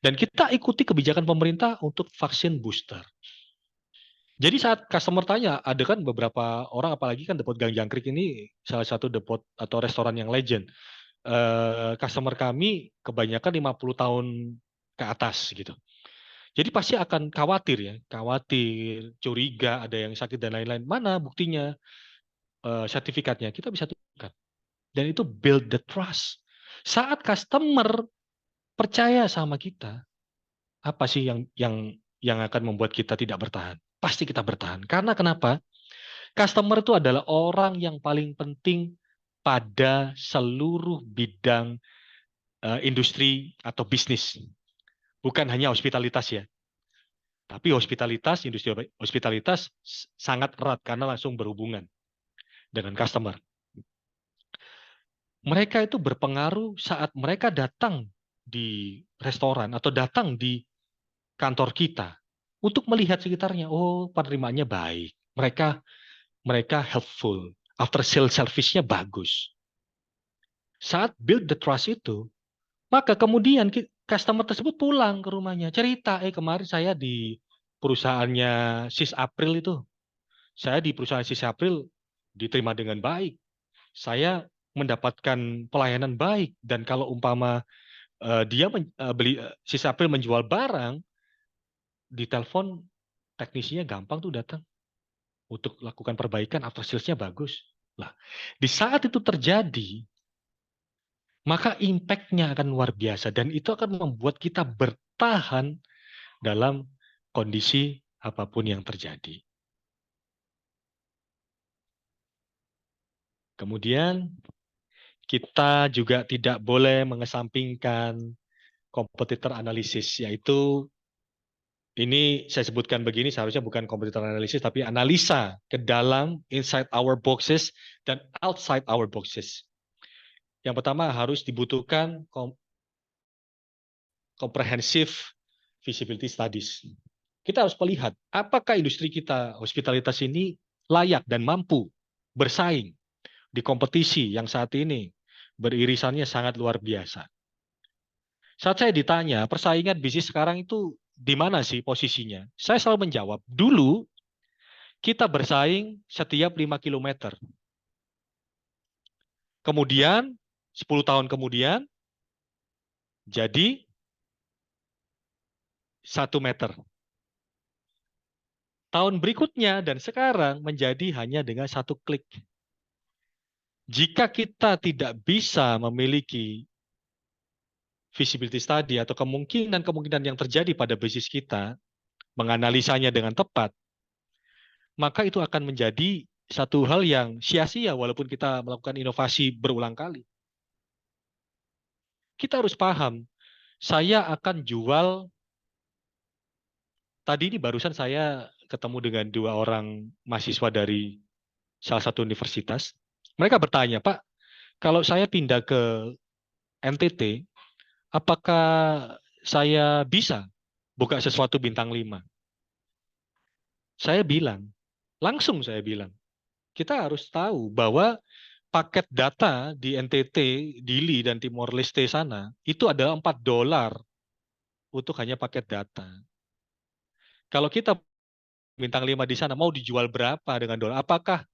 [SPEAKER 1] Dan kita ikuti kebijakan pemerintah untuk vaksin booster. Jadi saat customer tanya, ada kan beberapa orang, apalagi kan Depot Gang Jangkrik ini salah satu depot atau restoran yang legend. Customer kami kebanyakan 50 tahun ke atas gitu. Jadi pasti akan khawatir ya, khawatir, curiga, ada yang sakit dan lain-lain. Mana buktinya, sertifikatnya? Kita bisa tunjukkan. Dan itu build the trust. Saat customer percaya sama kita, apa sih yang akan membuat kita tidak bertahan? Pasti kita bertahan. Karena kenapa? Customer itu adalah orang yang paling penting pada seluruh bidang industri atau bisnis. Bukan hanya hospitalitas ya. Tapi hospitalitas, industri hospitalitas sangat erat karena langsung berhubungan dengan customer. Mereka itu berpengaruh saat mereka datang di restoran atau datang di kantor kita untuk melihat sekitarnya. Oh, penerimaannya baik. Mereka helpful. After sales service-nya bagus. Saat build the trust itu, maka kemudian customer tersebut pulang ke rumahnya. Cerita, kemarin saya di perusahaannya Sis April itu. Saya di perusahaan Sis April diterima dengan baik. Saya mendapatkan pelayanan baik. Dan kalau umpama dia Sis April menjual barang, di telepon teknisinya gampang tuh datang untuk lakukan perbaikan, after sales-nya bagus. Lah, di saat itu terjadi, maka impact-nya akan luar biasa dan itu akan membuat kita bertahan dalam kondisi apapun yang terjadi. Kemudian kita juga tidak boleh mengesampingkan kompetitor analisis, yaitu ini saya sebutkan begini, seharusnya bukan kompetitor analisis, tapi analisa ke dalam, inside our boxes, dan outside our boxes. Yang pertama harus dibutuhkan comprehensive feasibility studies. Kita harus melihat apakah industri kita, hospitalitas ini layak dan mampu bersaing di kompetisi yang saat ini beririsannya sangat luar biasa. Saat saya ditanya, persaingan bisnis sekarang itu di mana sih posisinya? Saya selalu menjawab, dulu kita bersaing setiap 5 kilometer. Kemudian, 10 tahun kemudian, jadi 1 meter. Tahun berikutnya dan sekarang menjadi hanya dengan 1 klik. Jika kita tidak bisa memiliki feasibility study atau kemungkinan-kemungkinan yang terjadi pada bisnis kita, menganalisanya dengan tepat, maka itu akan menjadi satu hal yang sia-sia walaupun kita melakukan inovasi berulang kali. Kita harus paham, saya akan jual, tadi ini barusan saya ketemu dengan 2 orang mahasiswa dari salah satu universitas. Mereka bertanya, Pak, kalau saya pindah ke NTT, apakah saya bisa buka sesuatu bintang 5? Saya bilang, langsung saya bilang, kita harus tahu bahwa paket data di NTT, Dili, dan Timor Leste sana, itu adalah $4 untuk hanya paket data. Kalau kita bintang 5 di sana, mau dijual berapa dengan dolar? Apakah,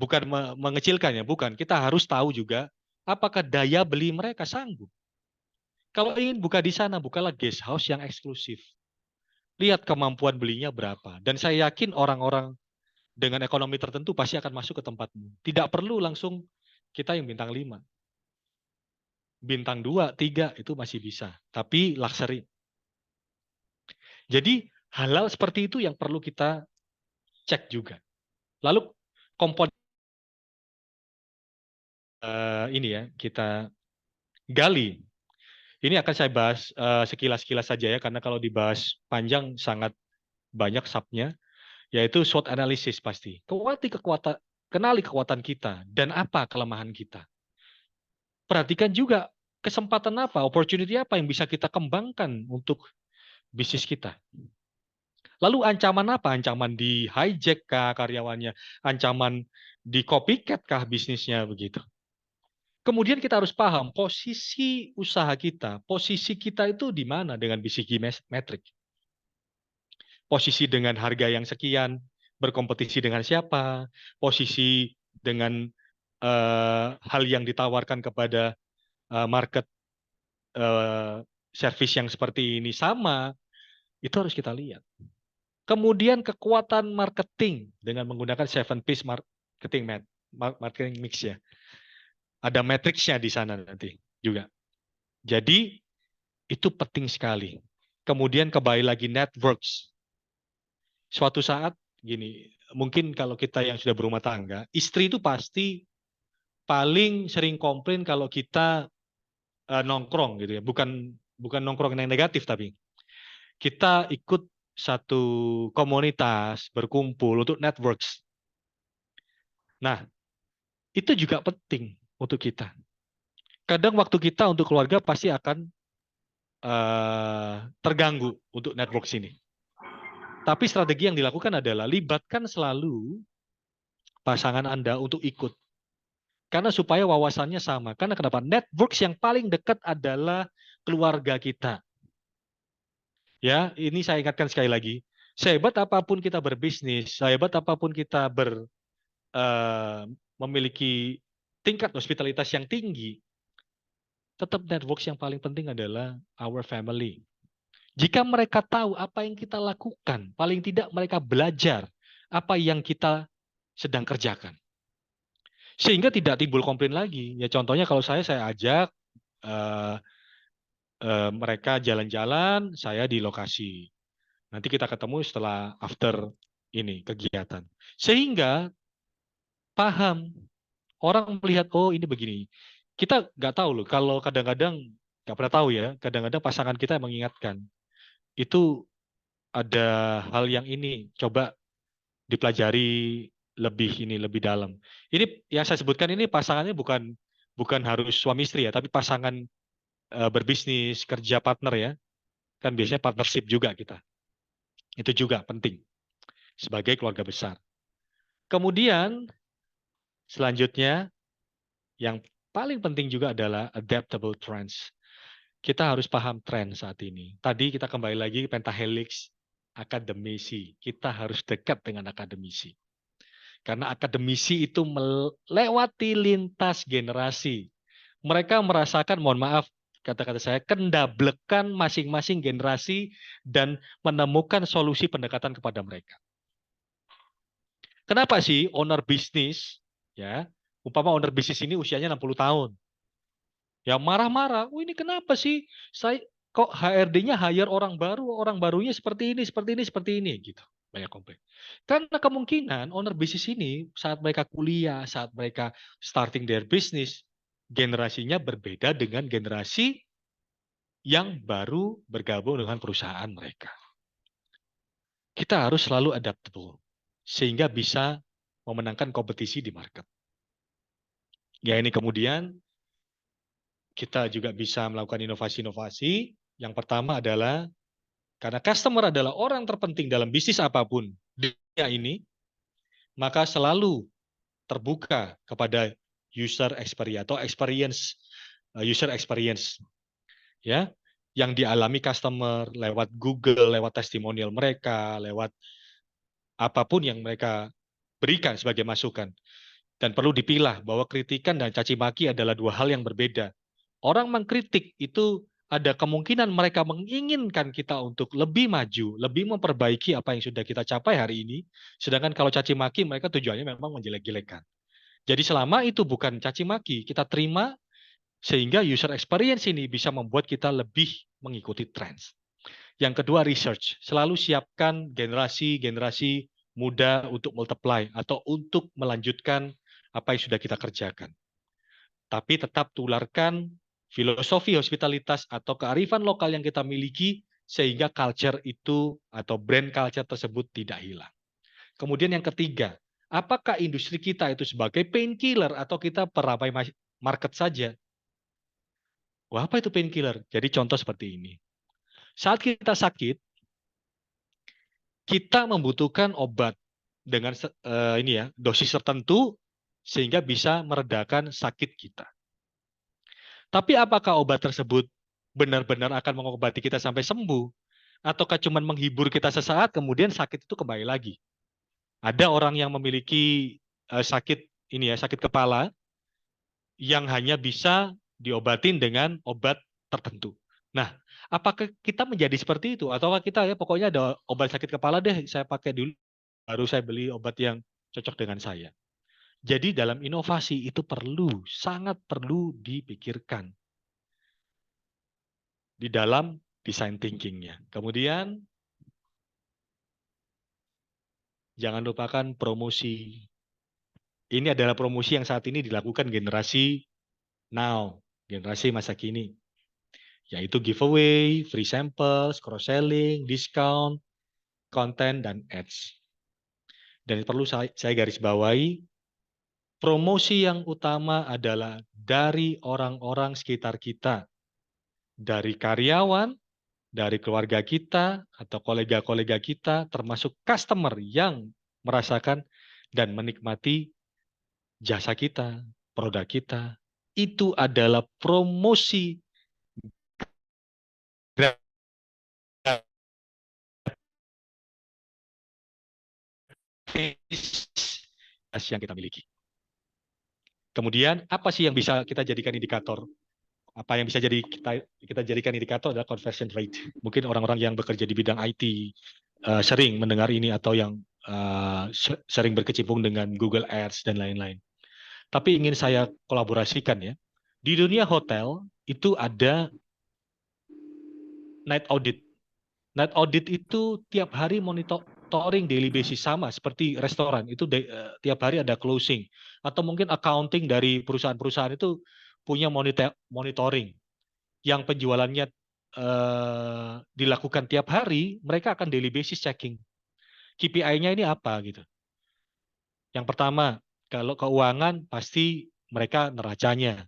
[SPEAKER 1] bukan mengecilkan ya, bukan. Kita harus tahu juga, apakah daya beli mereka sanggup. Kalau ingin buka di sana, bukalah guest house yang eksklusif. Lihat kemampuan belinya berapa. Dan saya yakin orang-orang dengan ekonomi tertentu pasti akan masuk ke tempatmu. Tidak perlu langsung kita yang bintang 5. Bintang 2, 3 itu masih bisa. Tapi luxury. Jadi hal-hal seperti itu yang perlu kita cek juga. Lalu komponen ini ya, kita gali. Ini akan saya bahas sekilas-kilas saja ya, karena kalau dibahas panjang sangat banyak subnya, yaitu SWOT analysis pasti. Kenali kekuatan kita dan apa kelemahan kita. Perhatikan juga kesempatan apa, opportunity apa yang bisa kita kembangkan untuk bisnis kita. Lalu ancaman apa? Ancaman di hijack kah karyawannya? Ancaman di copycat kah bisnisnya begitu? Kemudian kita harus paham posisi usaha kita, posisi kita itu di mana dengan BCG Metric. Posisi dengan harga yang sekian, berkompetisi dengan siapa, posisi dengan hal yang ditawarkan kepada market service yang seperti ini sama, itu harus kita lihat. Kemudian kekuatan marketing dengan menggunakan 7 piece marketing mix ya. Ada matriksnya di sana nanti juga. Jadi itu penting sekali. Kemudian kembali lagi networks. Suatu saat gini, mungkin kalau kita yang sudah berumah tangga, istri itu pasti paling sering komplain kalau kita nongkrong gitu ya. Bukan nongkrong yang negatif tapi kita ikut satu komunitas berkumpul untuk networks. Nah, itu juga penting untuk kita. Kadang waktu kita untuk keluarga pasti akan terganggu untuk network sini. Tapi strategi yang dilakukan adalah libatkan selalu pasangan Anda untuk ikut. Karena supaya wawasannya sama. Karena kenapa? Networks yang paling dekat adalah keluarga kita. Ya, ini saya ingatkan sekali lagi. Sehebat apapun kita berbisnis, sehebat apapun kita memiliki tingkat hospitalitas yang tinggi, tetap networks yang paling penting adalah our family. Jika mereka tahu apa yang kita lakukan, paling tidak mereka belajar apa yang kita sedang kerjakan. Sehingga tidak timbul komplain lagi. Ya contohnya kalau saya ajak mereka jalan-jalan, saya di lokasi. Nanti kita ketemu setelah after ini kegiatan. Sehingga paham, orang melihat, oh ini begini. Kita nggak tahu loh, kalau kadang-kadang nggak pernah tahu ya, kadang-kadang pasangan kita mengingatkan, itu ada hal yang ini, coba dipelajari lebih dalam. Ini yang saya sebutkan ini pasangannya bukan harus suami istri ya, tapi pasangan berbisnis, kerja partner ya. Kan biasanya partnership juga kita. Itu juga penting sebagai keluarga besar. Kemudian selanjutnya yang paling penting juga adalah adaptable trends. Kita harus paham tren saat ini. Tadi kita kembali lagi pentahelix akademisi. Kita harus dekat dengan akademisi. Karena akademisi itu melewati lintas generasi. Mereka merasakan, mohon maaf, kata-kata saya, kendablekan masing-masing generasi dan menemukan solusi pendekatan kepada mereka. Kenapa sih owner bisnis, ya, umpama owner bisnis ini usianya 60 tahun, ya marah-marah, ini kenapa sih saya kok HRD-nya hire orang baru, orang barunya seperti ini, seperti ini, seperti ini, gitu. Banyak komplain. Karena kemungkinan owner bisnis ini saat mereka kuliah, saat mereka starting their business, generasinya berbeda dengan generasi yang baru bergabung dengan perusahaan mereka. Kita harus selalu adaptable sehingga bisa memenangkan kompetisi di market. Ya ini kemudian kita juga bisa melakukan inovasi-inovasi. Yang pertama adalah karena customer adalah orang terpenting dalam bisnis apapun di dunia ini, maka selalu terbuka kepada user experience atau user experience ya yang dialami customer lewat Google, lewat testimonial mereka, lewat apapun yang mereka berikan sebagai masukan. Dan perlu dipilah bahwa kritikan dan caci maki adalah dua hal yang berbeda. Orang mengkritik itu ada kemungkinan mereka menginginkan kita untuk lebih maju, lebih memperbaiki apa yang sudah kita capai hari ini. Sedangkan kalau caci maki mereka tujuannya memang menjelek-jelekan. Jadi selama itu bukan caci maki, kita terima sehingga user experience ini bisa membuat kita lebih mengikuti trends. Yang kedua research, selalu siapkan generasi-generasi muda untuk multiply atau untuk melanjutkan apa yang sudah kita kerjakan. Tapi tetap tularkan filosofi hospitalitas atau kearifan lokal yang kita miliki sehingga culture itu atau brand culture tersebut tidak hilang. Kemudian yang ketiga, apakah industri kita itu sebagai painkiller atau kita peramai market saja? Wah, apa itu painkiller? Jadi contoh seperti ini. Saat kita sakit, kita membutuhkan obat dengan ini ya, dosis tertentu sehingga bisa meredakan sakit kita. Tapi apakah obat tersebut benar-benar akan mengobati kita sampai sembuh? Ataukah cuma menghibur kita sesaat, kemudian sakit itu kembali lagi? Ada orang yang memiliki sakit ini ya, sakit kepala yang hanya bisa diobatin dengan obat tertentu. Nah, apakah kita menjadi seperti itu? Ataukah kita ya pokoknya ada obat sakit kepala deh, saya pakai dulu, baru saya beli obat yang cocok dengan saya. Jadi dalam inovasi itu perlu, sangat perlu dipikirkan di dalam design thinking-nya. Kemudian jangan lupakan promosi. Ini adalah promosi yang saat ini dilakukan generasi now, generasi masa kini, yaitu giveaway, free samples, cross-selling, discount, konten, dan ads. Dan perlu saya garis bawahi, promosi yang utama adalah dari orang-orang sekitar kita, dari karyawan, dari keluarga kita, atau kolega-kolega kita, termasuk customer yang merasakan dan menikmati jasa kita, produk kita. Itu adalah promosi gratis yang kita miliki. Kemudian apa sih yang bisa kita jadikan indikator? Apa yang bisa jadi kita jadikan indikator adalah conversion rate. Mungkin orang-orang yang bekerja di bidang IT sering mendengar ini atau yang sering berkecimpung dengan Google Ads dan lain-lain. Tapi ingin saya kolaborasikan ya. Di dunia hotel itu ada night audit. Night audit itu tiap hari monitoring daily basis, sama seperti restoran itu tiap hari ada closing, atau mungkin accounting dari perusahaan-perusahaan itu punya monitoring yang penjualannya dilakukan tiap hari. Mereka akan daily basis checking KPI-nya ini apa gitu. Yang pertama, kalau keuangan pasti mereka neracanya,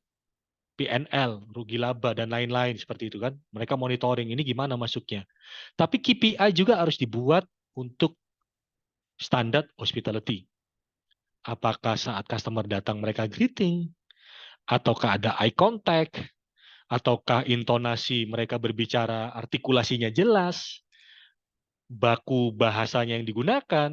[SPEAKER 1] PNL, rugi laba, dan lain-lain seperti itu kan. Mereka monitoring ini gimana masuknya. Tapi KPI juga harus dibuat untuk standar hospitality. Apakah saat customer datang mereka greeting, ataukah ada eye contact, ataukah intonasi mereka berbicara artikulasinya jelas, baku bahasanya yang digunakan,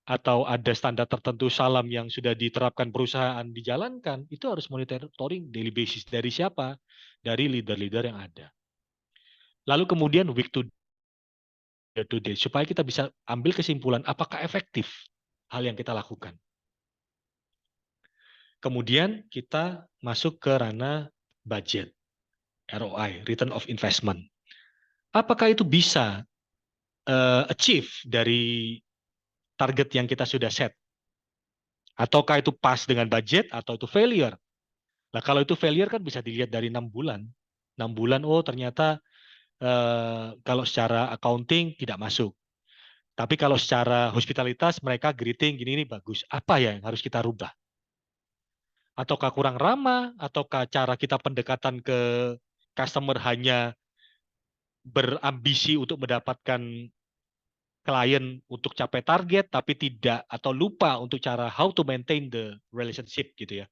[SPEAKER 1] atau ada standar tertentu salam yang sudah diterapkan perusahaan dijalankan. Itu harus monitoring daily basis. Dari siapa? Dari leader-leader yang ada. Lalu kemudian week to day, supaya kita bisa ambil kesimpulan apakah efektif hal yang kita lakukan. Kemudian kita masuk ke ranah budget, ROI, return of investment. Apakah itu bisa achieve dari target yang kita sudah set? Ataukah itu pas dengan budget atau itu failure? Nah, kalau itu failure kan bisa dilihat dari 6 bulan. 6 bulan, oh ternyata kalau secara accounting tidak masuk. Tapi kalau secara hospitalitas mereka greeting gini bagus. Apa ya yang harus kita rubah? Ataukah kurang ramah? Ataukah cara kita pendekatan ke customer hanya berambisi untuk mendapatkan klien untuk capai target, tapi tidak atau lupa untuk cara how to maintain the relationship gitu ya.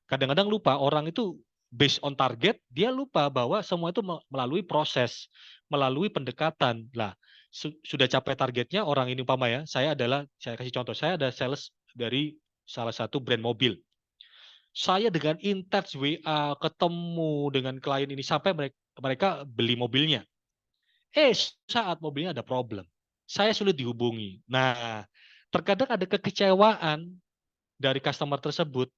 [SPEAKER 1] Kadang-kadang lupa, orang itu based on target, dia lupa bahwa semua itu melalui proses, melalui pendekatan. Lah, sudah capai targetnya, orang ini umpama ya, saya kasih contoh, saya ada sales dari salah satu brand mobil. Saya dengan intens WA, ketemu dengan klien ini sampai mereka beli mobilnya. Saat mobilnya ada problem, saya sulit dihubungi. Nah, terkadang ada kekecewaan dari customer tersebut.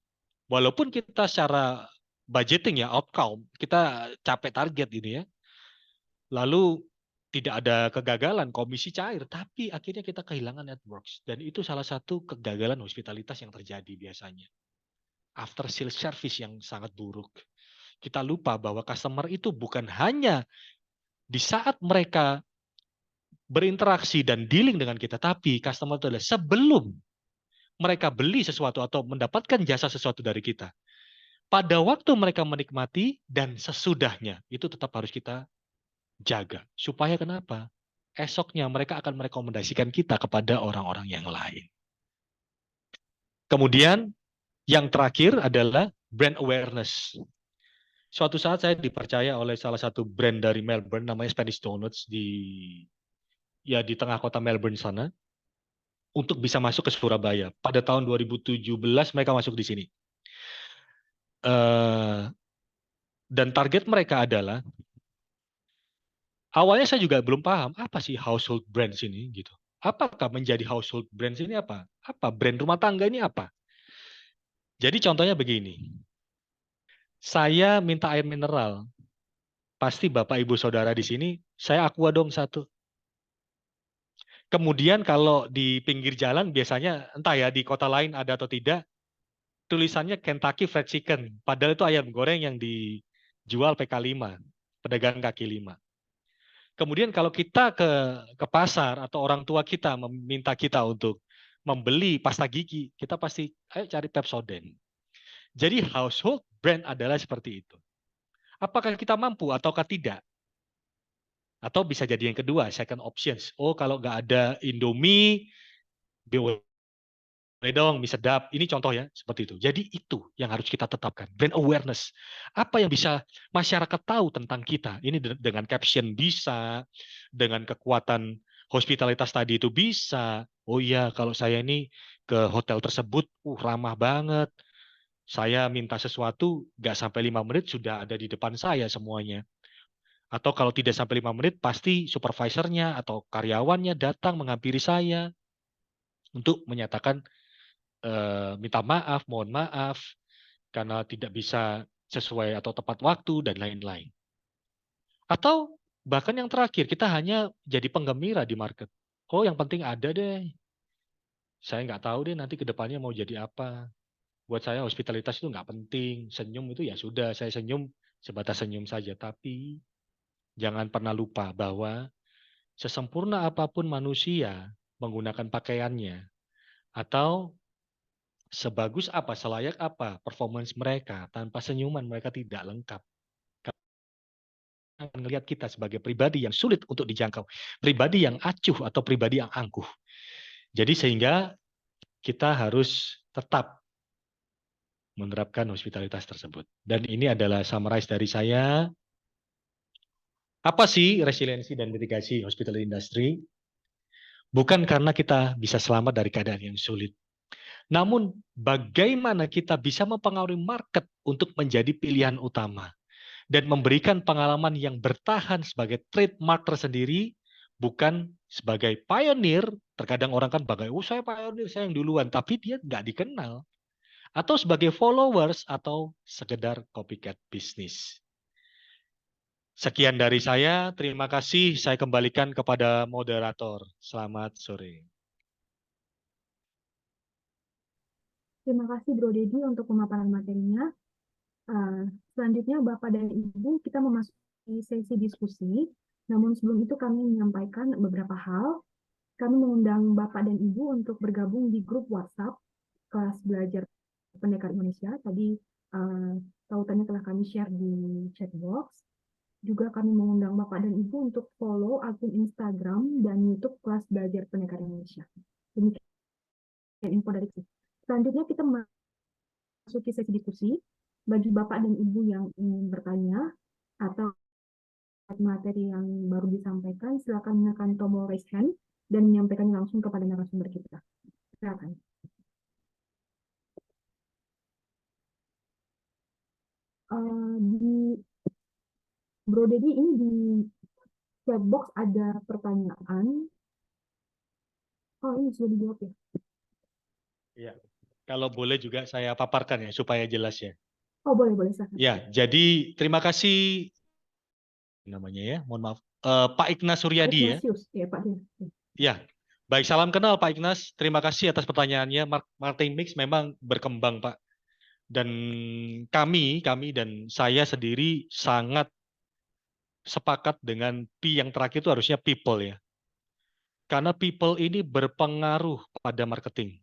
[SPEAKER 1] Walaupun kita secara budgeting ya, outcome, kita capai target ini ya. Lalu tidak ada kegagalan, komisi cair, tapi akhirnya kita kehilangan networks. Dan itu salah satu kegagalan hospitalitas yang terjadi biasanya. After sales service yang sangat buruk. Kita lupa bahwa customer itu bukan hanya di saat mereka berinteraksi dan dealing dengan kita, tapi customer itu adalah sebelum mereka beli sesuatu atau mendapatkan jasa sesuatu dari kita. pada waktu mereka menikmati dan sesudahnya, itu tetap harus kita jaga. Supaya kenapa? Esoknya mereka akan merekomendasikan kita kepada orang-orang yang lain. Kemudian yang terakhir adalah brand awareness. Suatu saat saya dipercaya oleh salah satu brand dari Melbourne namanya Spanish Donuts di tengah kota Melbourne sana untuk bisa masuk ke Surabaya. Pada tahun 2017 mereka masuk di sini. Dan target mereka adalah awalnya saya juga belum paham apa sih household brands ini gitu. Apakah menjadi household brands ini apa? Apa brand rumah tangga ini apa? Jadi contohnya begini. Saya minta air mineral. Pasti Bapak Ibu Saudara di sini, saya aqua dong satu. Kemudian kalau di pinggir jalan biasanya entah ya di kota lain ada atau tidak, tulisannya Kentucky Fried Chicken. Padahal itu ayam goreng yang dijual PK5, pedagang kaki 5. Kemudian kalau kita ke pasar atau orang tua kita meminta kita untuk membeli pasta gigi, kita pasti ayo cari Pepsodent. Jadi household brand adalah seperti itu. Apakah kita mampu ataukah tidak? Atau bisa jadi yang kedua, second options. Oh, kalau nggak ada Indomie, boleh dong, mie sedap. Ini contoh ya, seperti itu. Jadi itu yang harus kita tetapkan. Brand awareness. Apa yang bisa masyarakat tahu tentang kita? Ini dengan caption bisa, dengan kekuatan hospitalitas tadi itu bisa. Oh iya, kalau saya ini ke hotel tersebut, ramah banget. Saya minta sesuatu, nggak sampai 5 menit sudah ada di depan saya semuanya. Atau kalau tidak sampai 5 menit, pasti supervisornya atau karyawannya datang menghampiri saya untuk menyatakan minta maaf, mohon maaf, karena tidak bisa sesuai atau tepat waktu, dan lain-lain. Atau bahkan yang terakhir, kita hanya jadi penggembira di market. Oh, yang penting ada deh. Saya nggak tahu deh nanti ke depannya mau jadi apa. Buat saya hospitalitas itu nggak penting. Senyum itu ya sudah, saya senyum sebatas senyum saja. Tapi jangan pernah lupa bahwa sesempurna apapun manusia menggunakan pakaiannya, atau sebagus apa, selayak apa performance mereka, tanpa senyuman mereka tidak lengkap. Akan melihat kita sebagai pribadi yang sulit untuk dijangkau, pribadi yang acuh atau pribadi yang angkuh. Jadi sehingga kita harus tetap menerapkan hospitalitas tersebut. Dan ini adalah summarize dari saya. Apa sih resiliensi dan mitigasi hospitality industry? Bukan karena kita bisa selamat dari keadaan yang sulit. Namun bagaimana kita bisa mempengaruhi market untuk menjadi pilihan utama dan memberikan pengalaman yang bertahan sebagai trademark tersendiri, bukan sebagai pioneer. Terkadang orang kan bagai, oh saya pioneer, saya yang duluan, tapi dia nggak dikenal. Atau sebagai followers atau sekedar copycat bisnis. Sekian dari saya, terima kasih. Saya kembalikan kepada moderator. Selamat sore.
[SPEAKER 2] Terima kasih Bro Dedi untuk pemaparan materinya. Selanjutnya Bapak dan Ibu kita memasuki sesi diskusi. Namun sebelum itu kami menyampaikan beberapa hal. Kami mengundang Bapak dan Ibu untuk bergabung di grup WhatsApp kelas belajar Pendekar Indonesia. Tadi tautannya telah kami share di chat box. Juga kami mengundang Bapak dan Ibu untuk follow akun Instagram dan YouTube kelas belajar Pendekar Indonesia. Demikian info dari kita. Selanjutnya kita memasuki sesi diskusi. Bagi Bapak dan Ibu yang ingin bertanya atau materi yang baru disampaikan, silakan menekan tombol raise hand dan menyampaikannya langsung kepada narasumber kita. Silakan. Di Bro Dedi, ini di chat box ada pertanyaan. Oh, ini sudah dijawab ya?
[SPEAKER 1] Ya, kalau boleh juga saya paparkan ya supaya jelas ya.
[SPEAKER 2] Oh, boleh, silakan.
[SPEAKER 1] Ya, jadi terima kasih namanya ya, mohon maaf. Pak Ignas Suryadi ya.
[SPEAKER 2] Ya, Pak.
[SPEAKER 1] Ya, baik, salam kenal Pak Ignas. Terima kasih atas pertanyaannya. Marketing Mix memang berkembang Pak. Dan kami dan saya sendiri sangat sepakat dengan P yang terakhir itu harusnya people ya. Karena people ini berpengaruh pada marketing.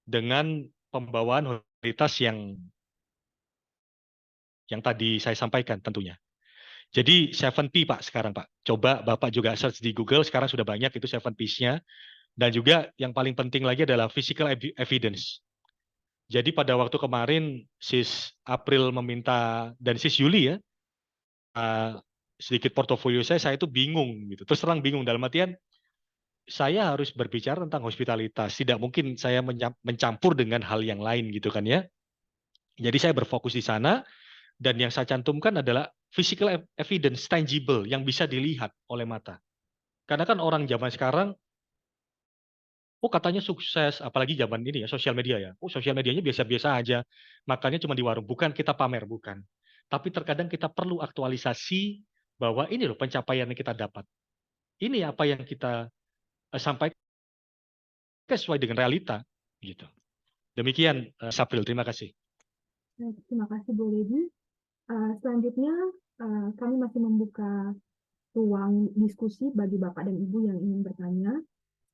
[SPEAKER 1] Dengan pembawaan otoritas yang yang tadi saya sampaikan tentunya. Jadi 7P Pak sekarang Pak. Coba Bapak juga search di Google, sekarang sudah banyak itu 7Ps-nya. Dan juga yang paling penting lagi adalah physical evidence. Jadi pada waktu kemarin Sis April meminta, dan Sis Yuli ya, sedikit portofolio saya itu bingung gitu. Terus terang bingung dalam artian saya harus berbicara tentang hospitalitas. Tidak mungkin saya mencampur dengan hal yang lain gitu kan ya. Jadi saya berfokus di sana dan yang saya cantumkan adalah physical evidence tangible yang bisa dilihat oleh mata. Karena kan orang zaman sekarang, oh katanya sukses, apalagi zaman ini ya sosial media ya. Oh sosial medianya biasa-biasa aja, makannya cuma di warung. Bukan kita pamer, bukan. Tapi terkadang kita perlu aktualisasi bahwa ini loh pencapaian yang kita dapat. Ini apa yang kita sampaikan sesuai dengan realita gitu. Demikian Sapril, terima kasih.
[SPEAKER 2] Terima kasih Bu Lady. Selanjutnya kami masih membuka ruang diskusi bagi Bapak dan Ibu yang ingin bertanya.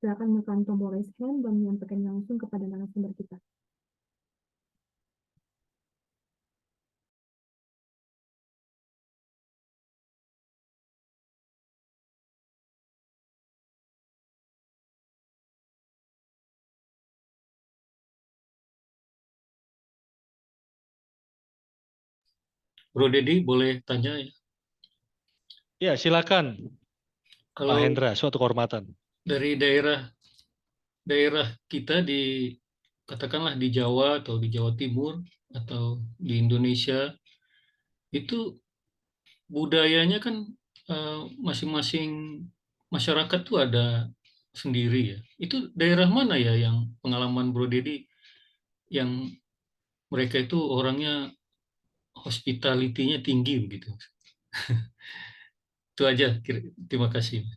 [SPEAKER 2] Silakan menekan tombol raise hand dan menyampaikan langsung kepada narasumber kita.
[SPEAKER 3] Bro Dedi boleh tanya ya?
[SPEAKER 1] Ya silakan Pak
[SPEAKER 3] Kalau
[SPEAKER 1] Hendra, suatu kehormatan.
[SPEAKER 3] dari daerah kita di katakanlah di Jawa atau di Jawa Timur atau di Indonesia itu budayanya kan masing-masing masyarakat tuh ada sendiri ya. Itu daerah mana ya yang pengalaman Bro Dedi yang mereka itu orangnya hospitality-nya tinggi begitu. Itu aja. Terima kasih.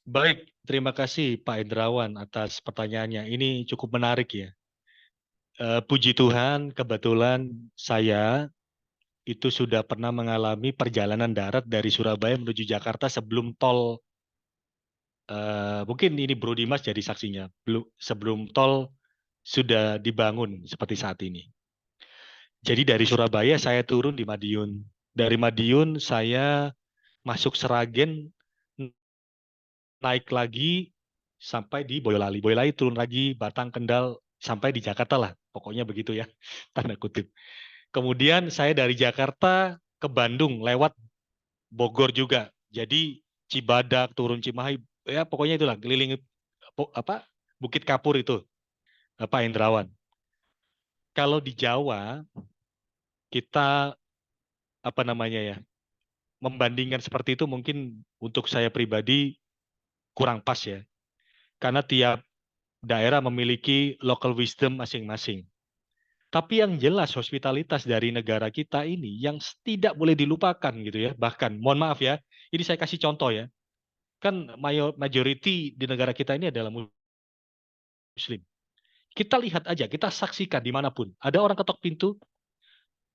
[SPEAKER 1] Baik, terima kasih Pak Hendrawan atas pertanyaannya. Ini cukup menarik ya. Puji Tuhan, kebetulan saya itu sudah pernah mengalami perjalanan darat dari Surabaya menuju Jakarta sebelum tol. Mungkin ini Bro Dimas jadi saksinya. Sebelum tol sudah dibangun seperti saat ini. Jadi dari Surabaya saya turun di Madiun. Dari Madiun saya masuk Seragen, naik lagi sampai di Boyolali. Boyolali turun lagi, Batang, Kendal, sampai di Jakarta lah. Pokoknya begitu ya, tanda kutip. Kemudian saya dari Jakarta ke Bandung lewat Bogor juga. Jadi Cibadak, turun Cimahi, ya pokoknya itulah keliling Bukit Kapur itu, Pak Hendrawan. Kalau di Jawa kita apa namanya ya, membandingkan seperti itu mungkin untuk saya pribadi kurang pas ya. Karena tiap daerah memiliki local wisdom masing-masing. Tapi yang jelas hospitalitas dari negara kita ini yang tidak boleh dilupakan gitu ya. Bahkan, mohon maaf ya, ini saya kasih contoh ya. Kan majority di negara kita ini adalah Muslim. Kita lihat aja, kita saksikan dimanapun. Ada orang ketok pintu,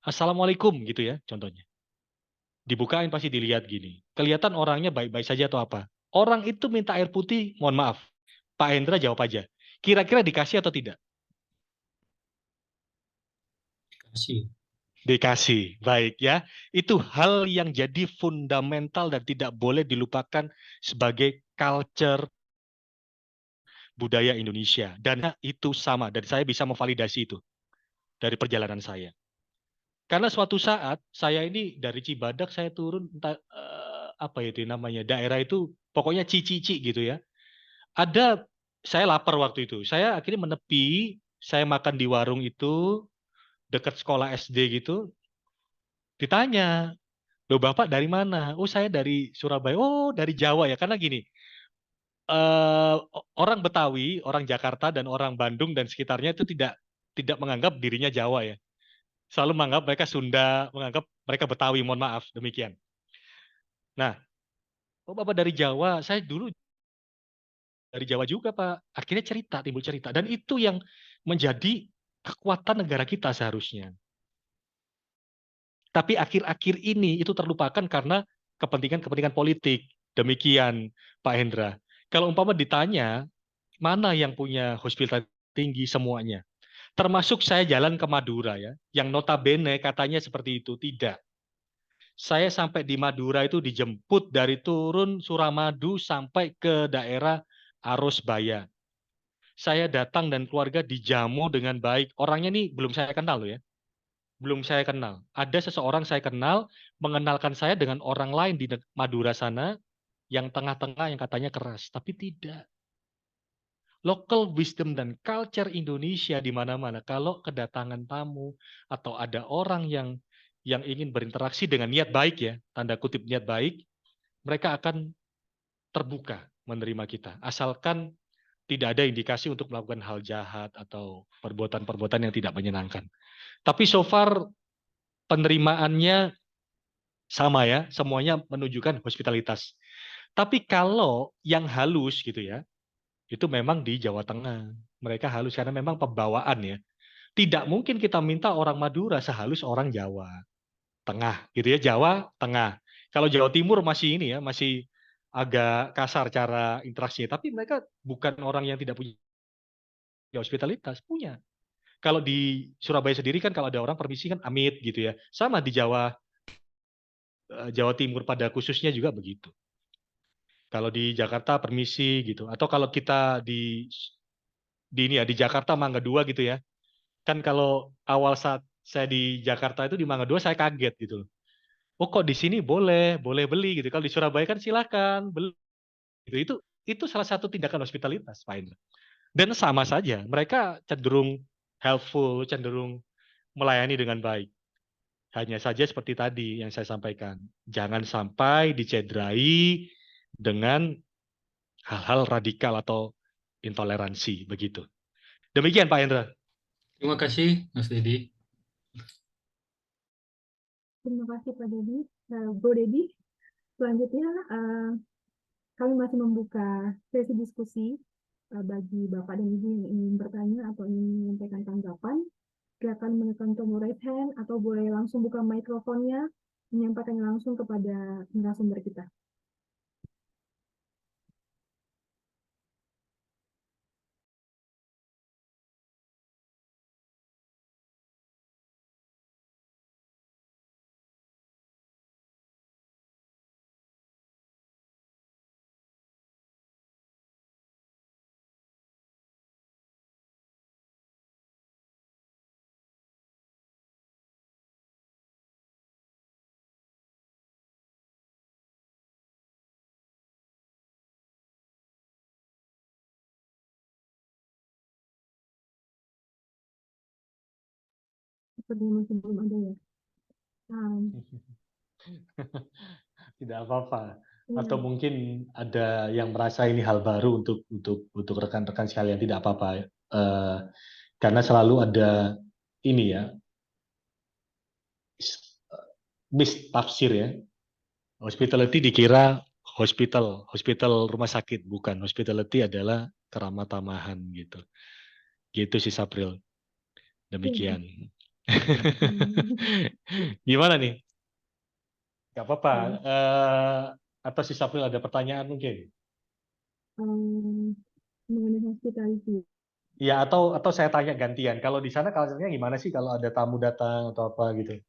[SPEAKER 1] Assalamualaikum gitu ya contohnya. Dibukain pasti dilihat gini. Kelihatan orangnya baik-baik saja atau apa. Orang itu minta air putih, mohon maaf. Pak Hendra jawab aja. Kira-kira dikasih atau tidak?
[SPEAKER 3] Kasih.
[SPEAKER 1] Dikasih, baik ya. Itu hal yang jadi fundamental dan tidak boleh dilupakan sebagai culture budaya Indonesia. Dan itu sama, dan saya bisa memvalidasi itu dari perjalanan saya. Karena suatu saat, saya ini dari Cibadak, saya turun, entah, apa itu namanya, daerah itu, pokoknya Cici gitu ya. Saya lapar waktu itu. Saya akhirnya menepi, saya makan di warung itu, dekat sekolah SD gitu, ditanya, loh Bapak dari mana? Oh saya dari Surabaya. Oh dari Jawa ya. Karena gini, eh, orang Betawi, orang Jakarta dan orang Bandung dan sekitarnya itu tidak menganggap dirinya Jawa ya. Selalu menganggap mereka Sunda, menganggap mereka Betawi. Mohon maaf demikian. Nah, oh Bapak dari Jawa. Saya dulu dari Jawa juga Pak. Akhirnya timbul cerita. Dan itu yang menjadi kekuatan negara kita seharusnya. Tapi akhir-akhir ini itu terlupakan karena kepentingan-kepentingan politik. Demikian, Pak Hendra. Kalau umpama ditanya, mana yang punya hospital tinggi semuanya? Termasuk saya jalan ke Madura ya, yang notabene katanya seperti itu, tidak. Saya sampai di Madura itu dijemput dari turun Suramadu sampai ke daerah Arosbaya. Saya datang dan keluarga dijamu dengan baik. Orangnya nih belum saya kenal loh ya. Belum saya kenal. Ada seseorang saya kenal mengenalkan saya dengan orang lain di Madura sana yang tengah-tengah yang katanya keras, tapi tidak. Local wisdom dan culture Indonesia di mana-mana. Kalau kedatangan tamu atau ada orang yang ingin berinteraksi dengan niat baik ya, tanda kutip niat baik, mereka akan terbuka menerima kita. Asalkan tidak ada indikasi untuk melakukan hal jahat atau perbuatan-perbuatan yang tidak menyenangkan. Tapi so far penerimaannya sama ya, semuanya menunjukkan hospitalitas. Tapi kalau yang halus gitu ya, itu memang di Jawa Tengah. Mereka halus karena memang pembawaan ya. Tidak mungkin kita minta orang Madura sehalus orang Jawa Tengah gitu ya, Jawa Tengah. Kalau Jawa Timur masih ini ya, masih agak kasar cara interaksinya, tapi mereka bukan orang yang tidak punya hospitalitas, punya. Kalau di Surabaya sendiri kan kalau ada orang permisi kan amit gitu ya. Sama di Jawa Timur pada khususnya juga begitu. Kalau di Jakarta permisi gitu. Atau kalau kita di ini ya di Jakarta Mangga 2 gitu ya. Kan kalau awal saat saya di Jakarta itu di Mangga 2 saya kaget gitu loh. Oh kok di sini boleh, boleh beli gitu. Kalau di Surabaya kan silakan beli gitu. Itu salah satu tindakan hospitalitas, Pak Indra. Dan sama saja, mereka cenderung helpful, cenderung melayani dengan baik. Hanya saja seperti tadi yang saya sampaikan, jangan sampai dicederai dengan hal-hal radikal atau intoleransi begitu. Demikian Pak Hendra.
[SPEAKER 3] Terima kasih, Mas Dedi.
[SPEAKER 2] Terima kasih Pak Dedi. Bro Dedi, selanjutnya kami masih membuka sesi diskusi bagi Bapak dan Ibu yang ingin bertanya atau ingin menyampaikan tanggapan. Silakan menekan tombol raise hand atau boleh langsung buka mikrofonnya, menyampaikannya langsung kepada narasumber kita. Sepertinya masih belum ada ya.
[SPEAKER 1] Tidak apa-apa.
[SPEAKER 2] Ya,
[SPEAKER 1] Atau mungkin ada yang merasa ini hal baru untuk rekan-rekan sekalian, tidak apa-apa. Karena selalu ada ini ya, mistafsir ya. Hospitality dikira hospital rumah sakit, bukan. Hospitality adalah keramah tamahan gitu. Gitu sih Sapril. Demikian. Gimana nih? Gak apa-apa. Atau si Sapril ada pertanyaan mungkin?
[SPEAKER 2] mengenai hospitality.
[SPEAKER 1] Ya atau saya tanya gantian. Kalau di sana culture-nya gimana sih kalau ada tamu datang atau apa gitu?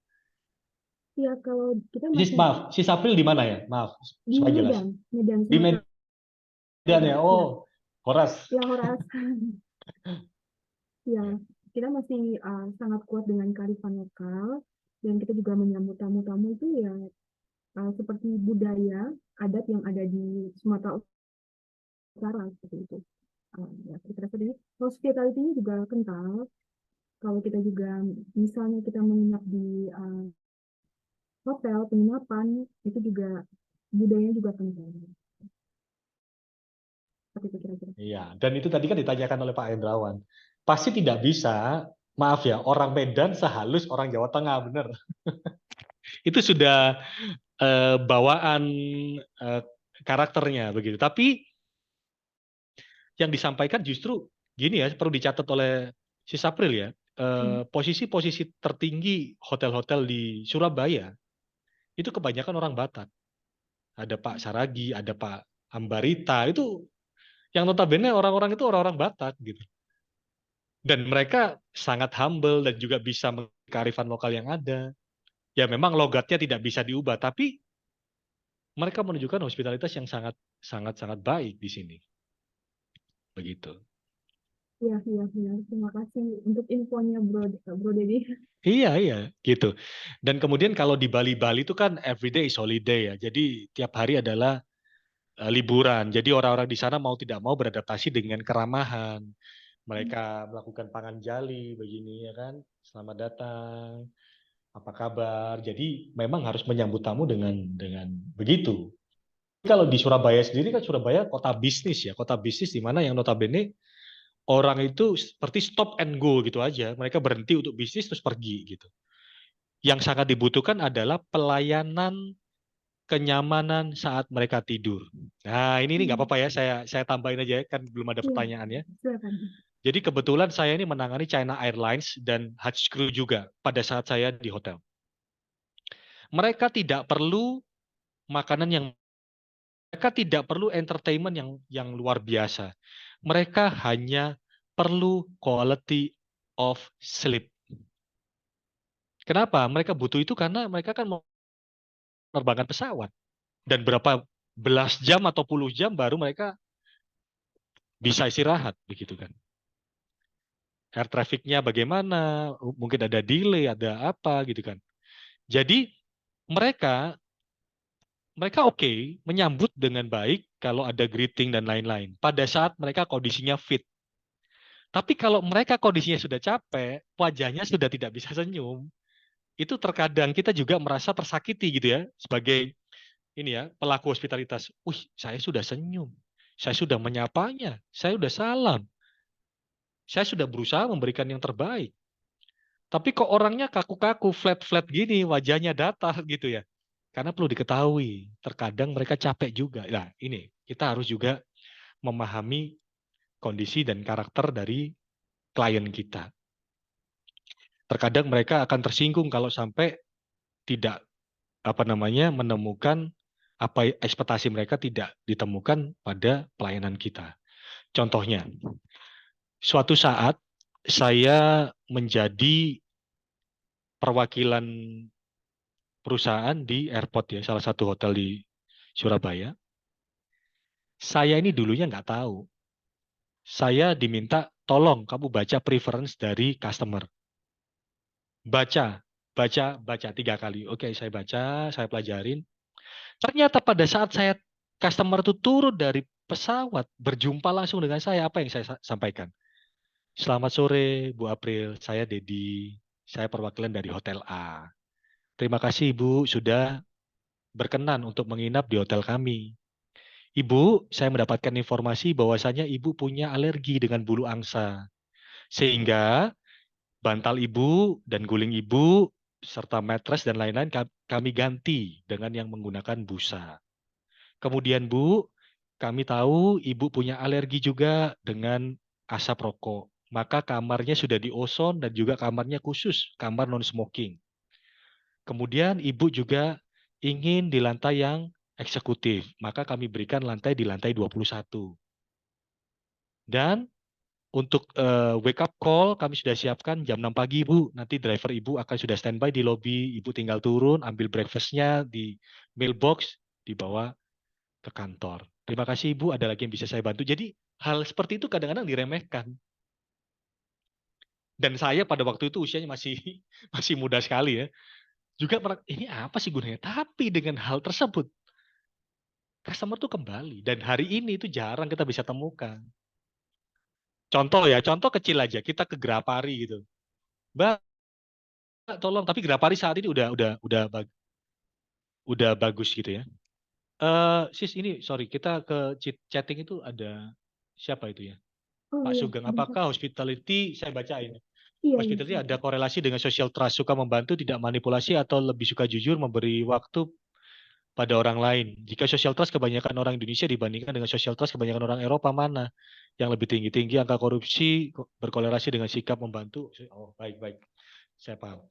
[SPEAKER 2] Ya, kalau kita masih
[SPEAKER 1] Maaf, si Sapril di mana ya? Maaf,
[SPEAKER 2] di
[SPEAKER 1] supaya jelas.
[SPEAKER 2] Medan, Medan,
[SPEAKER 1] Di
[SPEAKER 2] Sumatera
[SPEAKER 1] Medan ya.
[SPEAKER 2] Barat. Ya,
[SPEAKER 1] Oh, Horas.
[SPEAKER 2] ya Horas. Ya, kita masih sangat kuat dengan kearifan lokal dan kita juga menyambut tamu-tamu itu ya seperti budaya adat yang ada di Sumatera Utara seperti itu. Ya, kira-kira seperti itu. Hospitality-nya juga kental. Kalau kita juga misalnya kita menginap di hotel penginapan itu juga budayanya juga kental. Seperti itu kira-kira.
[SPEAKER 1] Iya, dan itu tadi kan ditanyakan oleh Pak Hendrawan. Pasti tidak bisa, maaf ya, orang Medan sehalus orang Jawa Tengah, benar. Itu sudah bawaan karakternya begitu. Tapi yang disampaikan justru gini ya, perlu dicatat oleh si Sapril ya. Posisi-posisi tertinggi hotel-hotel di Surabaya itu kebanyakan orang Batak. Ada Pak Saragi, ada Pak Ambarita, itu yang notabene orang-orang itu orang-orang Batak gitu. Dan mereka sangat humble dan juga bisa mengikuti kearifan lokal yang ada. Ya memang logatnya tidak bisa diubah, tapi mereka menunjukkan hospitalitas yang sangat sangat sangat baik di sini. Begitu.
[SPEAKER 2] Iya, iya, benar. Terima kasih untuk infonya, Bro Dedi.
[SPEAKER 1] Iya, iya, gitu. Dan kemudian kalau di Bali itu kan everyday is holiday ya. Jadi tiap hari adalah liburan. Jadi orang-orang di sana mau tidak mau beradaptasi dengan keramahan. Mereka melakukan pangan jali begini ya kan. Selamat datang. Apa kabar? Jadi memang harus menyambut tamu dengan begitu. Kalau di Surabaya sendiri kan Surabaya kota bisnis ya, kota bisnis di mana yang notabene orang itu seperti stop and go gitu aja. Mereka berhenti untuk bisnis terus pergi gitu. Yang sangat dibutuhkan adalah pelayanan kenyamanan saat mereka tidur. Nah, ini nggak apa-apa ya, saya tambahin aja ya, kan belum ada
[SPEAKER 2] Iya,
[SPEAKER 1] pertanyaannya.
[SPEAKER 2] silakan.
[SPEAKER 1] Jadi kebetulan saya ini menangani China Airlines dan Hajj Crew juga pada saat saya di hotel. Mereka tidak perlu makanan yang mereka tidak perlu entertainment yang luar biasa. Mereka hanya perlu quality of sleep. Kenapa? Mereka butuh itu karena mereka kan mau menerbangkan pesawat. Dan berapa belas jam atau puluh jam baru mereka bisa istirahat, begitu kan. Air traffic-nya bagaimana, mungkin ada delay, ada apa gitu kan. Jadi mereka mereka oke, menyambut dengan baik kalau ada greeting dan lain-lain. Pada saat mereka kondisinya fit. Tapi kalau mereka kondisinya sudah capek, wajahnya sudah tidak bisa senyum, itu terkadang kita juga merasa tersakiti gitu ya, sebagai ini ya, pelaku hospitalitas. Wih, saya sudah senyum, saya sudah menyapanya, saya sudah salam, saya sudah berusaha memberikan yang terbaik. Tapi kok orangnya kaku-kaku, flat-flat gini, wajahnya datar gitu ya. Karena perlu diketahui, terkadang mereka capek juga. Nah, ini kita harus juga memahami kondisi dan karakter dari klien kita. Terkadang mereka akan tersinggung kalau sampai tidak menemukan apa ekspektasi mereka tidak ditemukan pada pelayanan kita. Contohnya, suatu saat saya menjadi perwakilan perusahaan di airport ya, salah satu hotel di Surabaya. Saya ini dulunya nggak tahu. Saya diminta, tolong kamu baca preference dari customer. Baca, baca 3 kali. Oke, saya baca, saya pelajarin. Ternyata pada saat saya customer itu turun dari pesawat, berjumpa langsung dengan saya, apa yang saya sampaikan? Selamat sore, Bu April. Saya Dedi. Saya perwakilan dari Hotel A. Terima kasih Ibu sudah berkenan untuk menginap di hotel kami. Ibu, saya mendapatkan informasi bahwasanya Ibu punya alergi dengan bulu angsa. Sehingga bantal Ibu dan guling Ibu serta mattress dan lain-lain kami ganti dengan yang menggunakan busa. Kemudian Bu, kami tahu Ibu punya alergi juga dengan asap rokok. Maka kamarnya sudah di-ozon dan juga kamarnya khusus, kamar non-smoking. Kemudian Ibu juga ingin di lantai yang eksekutif, maka kami berikan lantai di lantai 21. Dan untuk wake up call kami sudah siapkan jam 6 pagi Bu. Nanti driver Ibu akan sudah standby di lobi. Ibu tinggal turun, ambil breakfast-nya di mailbox, dibawa ke kantor. Terima kasih Ibu, ada lagi yang bisa saya bantu. Jadi hal seperti itu kadang-kadang diremehkan. Dan saya pada waktu itu usianya masih masih muda sekali ya. Juga ini apa sih gunanya? Tapi dengan hal tersebut, customer tuh kembali. Dan hari ini itu jarang kita bisa temukan. Contoh ya, contoh kecil aja. Kita ke Grapari gitu. Mbak, tolong. Tapi Grapari saat ini udah bagus gitu ya. Sis ini, sorry, kita ke chatting itu ada siapa itu ya?
[SPEAKER 2] Oh
[SPEAKER 1] Pak
[SPEAKER 2] iya,
[SPEAKER 1] Sugeng,
[SPEAKER 2] bentar.
[SPEAKER 1] apakah hospitality, saya bacain.
[SPEAKER 2] Iya, iya,
[SPEAKER 1] Hospitality ada
[SPEAKER 2] silakan.
[SPEAKER 1] korelasi dengan social trust, suka membantu, tidak manipulasi, atau lebih suka jujur, memberi waktu pada orang lain. Jika social trust kebanyakan orang Indonesia dibandingkan dengan social trust kebanyakan orang Eropa, mana yang lebih tinggi? Angka korupsi berkorelasi dengan sikap membantu. Oh, baik-baik. Saya paham.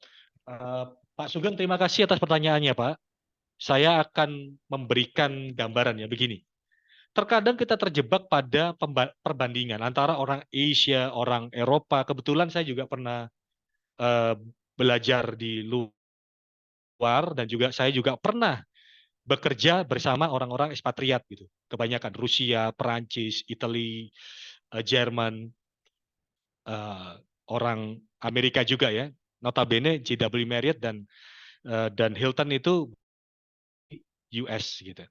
[SPEAKER 1] Pak Sugeng, terima kasih atas pertanyaannya, Pak. Saya akan memberikan gambaran ya, begini. terkadang kita terjebak pada perbandingan antara orang Asia, orang Eropa. Kebetulan saya juga pernah belajar di luar dan juga saya juga pernah bekerja bersama orang-orang ekspatriat gitu. Kebanyakan Rusia, Perancis, Italia, Jerman, orang Amerika juga ya. Notabene JW Marriott dan Hilton itu US gitu.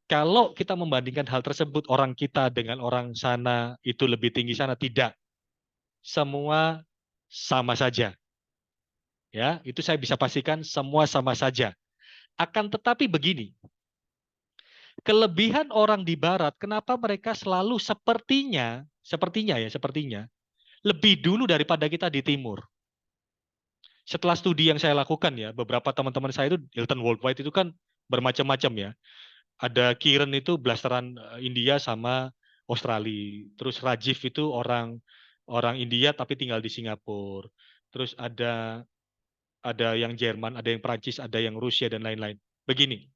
[SPEAKER 1] Kalau kita membandingkan hal tersebut, orang kita dengan orang sana itu lebih tinggi sana, tidak. Semua sama saja. Ya, itu saya bisa pastikan semua sama saja. Akan tetapi begini, kelebihan orang di barat, kenapa mereka selalu sepertinya lebih dulu daripada kita di timur. Setelah studi yang saya lakukan ya, beberapa teman-teman saya itu Hilton Worldwide itu kan bermacam-macam ya. Ada Kiran itu blasteran India sama Australia. Terus Rajiv itu orang India tapi tinggal di Singapura. Terus ada yang Jerman, ada yang Prancis, ada yang Rusia dan lain-lain. Begini.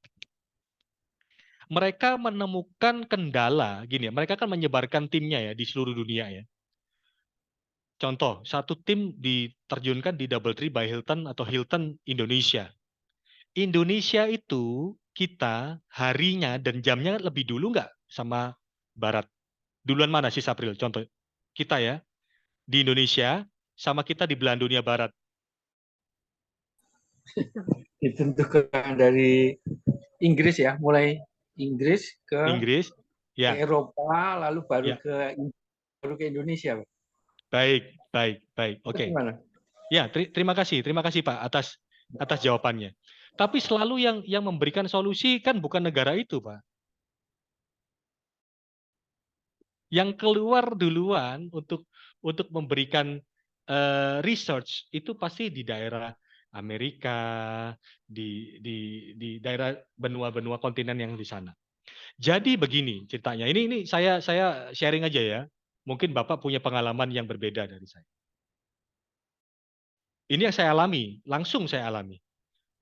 [SPEAKER 1] Mereka menemukan kendala gini ya, mereka kan menyebarkan timnya ya di seluruh dunia ya. Contoh, satu tim diterjunkan di DoubleTree by Hilton atau Hilton Indonesia. Indonesia itu kita harinya dan jamnya lebih dulu nggak sama Barat? Duluan mana sih April? Contoh kita ya di Indonesia sama kita di belahan dunia Barat.
[SPEAKER 4] Ditentukan dari Inggris ya, mulai Inggris ke
[SPEAKER 1] ya.
[SPEAKER 4] Eropa, lalu baru
[SPEAKER 1] ya.
[SPEAKER 4] ke Indonesia.
[SPEAKER 1] Baik. Oke. Ya, terima kasih Pak atas jawabannya. Tapi selalu yang memberikan solusi kan bukan negara itu, Pak. Yang keluar duluan untuk memberikan research itu pasti di daerah Amerika, di daerah benua-benua kontinen yang di sana. Jadi begini ceritanya. Ini saya sharing aja ya. Mungkin Bapak punya pengalaman yang berbeda dari saya. Ini yang saya alami, langsung saya alami.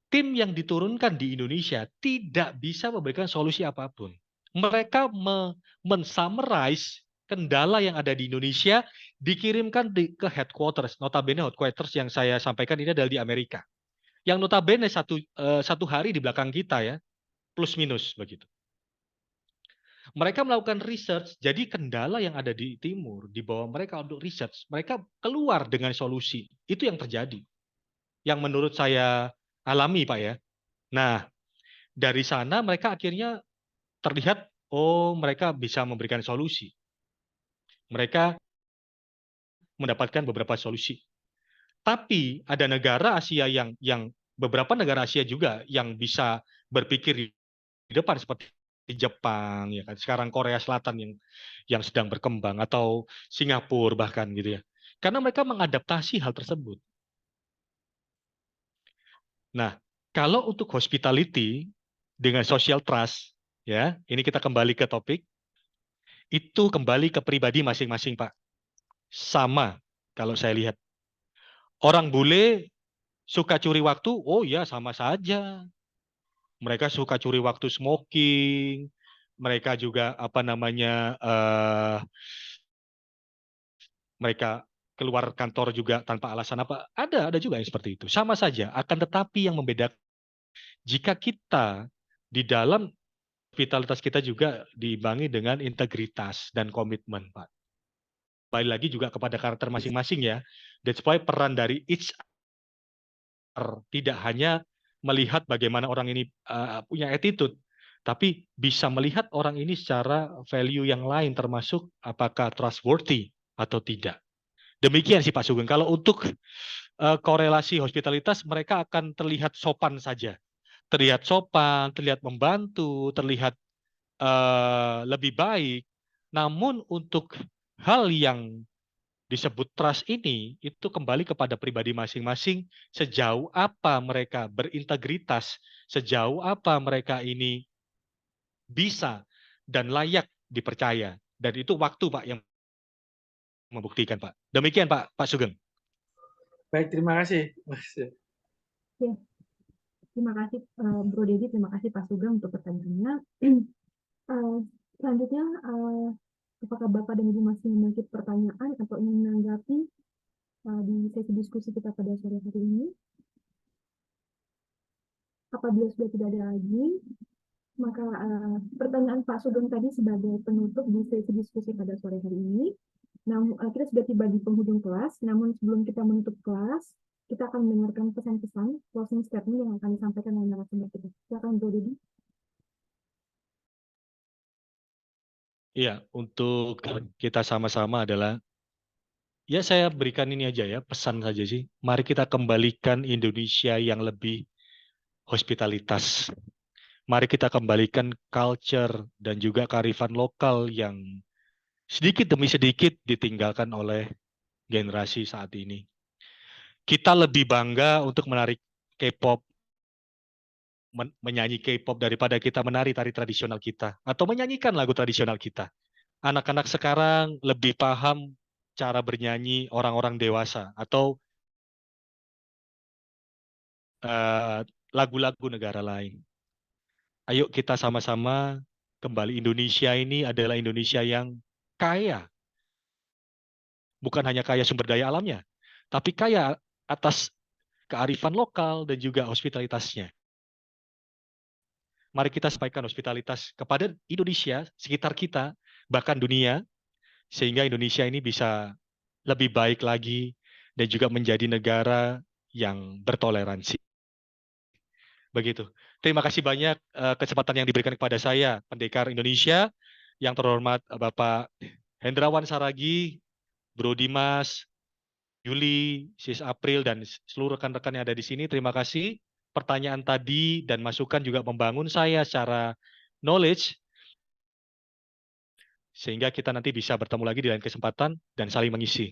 [SPEAKER 1] Tim yang diturunkan di Indonesia tidak bisa memberikan solusi apapun. Mereka men-summarize kendala yang ada di Indonesia, dikirimkan ke headquarters. Notabene headquarters yang saya sampaikan ini adalah di Amerika. Yang notabene satu hari di belakang kita ya, plus minus begitu. Mereka melakukan research, jadi kendala yang ada di timur, dibawa mereka untuk research, mereka keluar dengan solusi. Itu yang terjadi. Yang menurut saya alami, Pak ya. Nah, dari sana mereka akhirnya terlihat, oh mereka bisa memberikan solusi. Mereka mendapatkan beberapa solusi. Tapi ada negara Asia yang beberapa negara Asia juga yang bisa berpikir di depan seperti Jepang ya kan, sekarang Korea Selatan yang sedang berkembang atau Singapura bahkan gitu ya. Karena mereka mengadaptasi hal tersebut. Nah, kalau untuk hospitality dengan social trust ya, ini kita kembali ke topik. Itu kembali ke pribadi masing-masing, Pak. Sama kalau saya lihat. Orang bule suka curi waktu, oh ya sama saja. Mereka suka curi waktu smoking, mereka juga mereka keluar kantor juga tanpa alasan apa. Ada juga yang seperti itu. Sama saja, akan tetapi yang membedakan jika kita di dalam vitalitas kita juga diimbangi dengan integritas dan komitmen, Pak. Kembali lagi juga kepada karakter masing-masing ya. That's why peran dari each tidak hanya melihat bagaimana orang ini punya attitude, tapi bisa melihat orang ini secara value yang lain, termasuk apakah trustworthy atau tidak. Demikian sih Pak Sugeng. Kalau untuk korelasi hospitalitas, mereka akan terlihat sopan saja. Terlihat sopan, terlihat membantu, terlihat lebih baik. Namun untuk hal yang disebut trust ini itu kembali kepada pribadi masing-masing, sejauh apa mereka berintegritas, sejauh apa mereka ini bisa dan layak dipercaya. Dan itu waktu Pak yang membuktikan Pak. Demikian Pak Sugeng.
[SPEAKER 4] Baik, terima kasih.
[SPEAKER 2] Oke. Terima kasih Bro Dedi, terima kasih Pak Sugeng untuk pertanyaannya. Selanjutnya, apakah Bapak dan Ibu masih memiliki pertanyaan atau ingin menanggapi di sesi diskusi kita pada sore hari ini? Apabila sudah tidak ada lagi, maka pertanyaan Pak Sugeng tadi sebagai penutup di sesi diskusi pada sore hari ini. Namun, kita sudah tiba di penghujung kelas, namun sebelum kita menutup kelas, kita akan mendengarkan pesan-pesan closing statement yang akan disampaikan oleh narasumber kita. Silakan, Bro Dedi.
[SPEAKER 1] Iya, untuk kita sama-sama adalah, ya saya berikan ini aja ya, pesan saja sih. Mari kita kembalikan Indonesia yang lebih hospitalitas. Mari kita kembalikan culture dan juga kearifan lokal yang sedikit demi sedikit ditinggalkan oleh generasi saat ini. Kita lebih bangga untuk menarik K-pop, menyanyi K-pop daripada kita menari tari tradisional kita atau menyanyikan lagu tradisional kita. Anak-anak sekarang lebih paham cara bernyanyi orang-orang dewasa atau lagu-lagu negara lain. Ayo kita sama-sama kembali. Indonesia ini adalah Indonesia yang kaya. Bukan hanya kaya sumber daya alamnya, tapi kaya atas kearifan lokal dan juga hospitalitasnya. Mari kita sampaikan hospitalitas kepada Indonesia, sekitar kita, bahkan dunia, sehingga Indonesia ini bisa lebih baik lagi dan juga menjadi negara yang bertoleransi. Begitu. Terima kasih banyak kesempatan yang diberikan kepada saya, Pendekar Indonesia, yang terhormat Bapak Hendrawan Saragi, Bro Dimas, Yuli, Sis April, dan seluruh rekan-rekan yang ada di sini. Terima kasih. Pertanyaan tadi dan masukan juga membangun saya secara knowledge, sehingga kita nanti bisa bertemu lagi di lain kesempatan dan saling mengisi.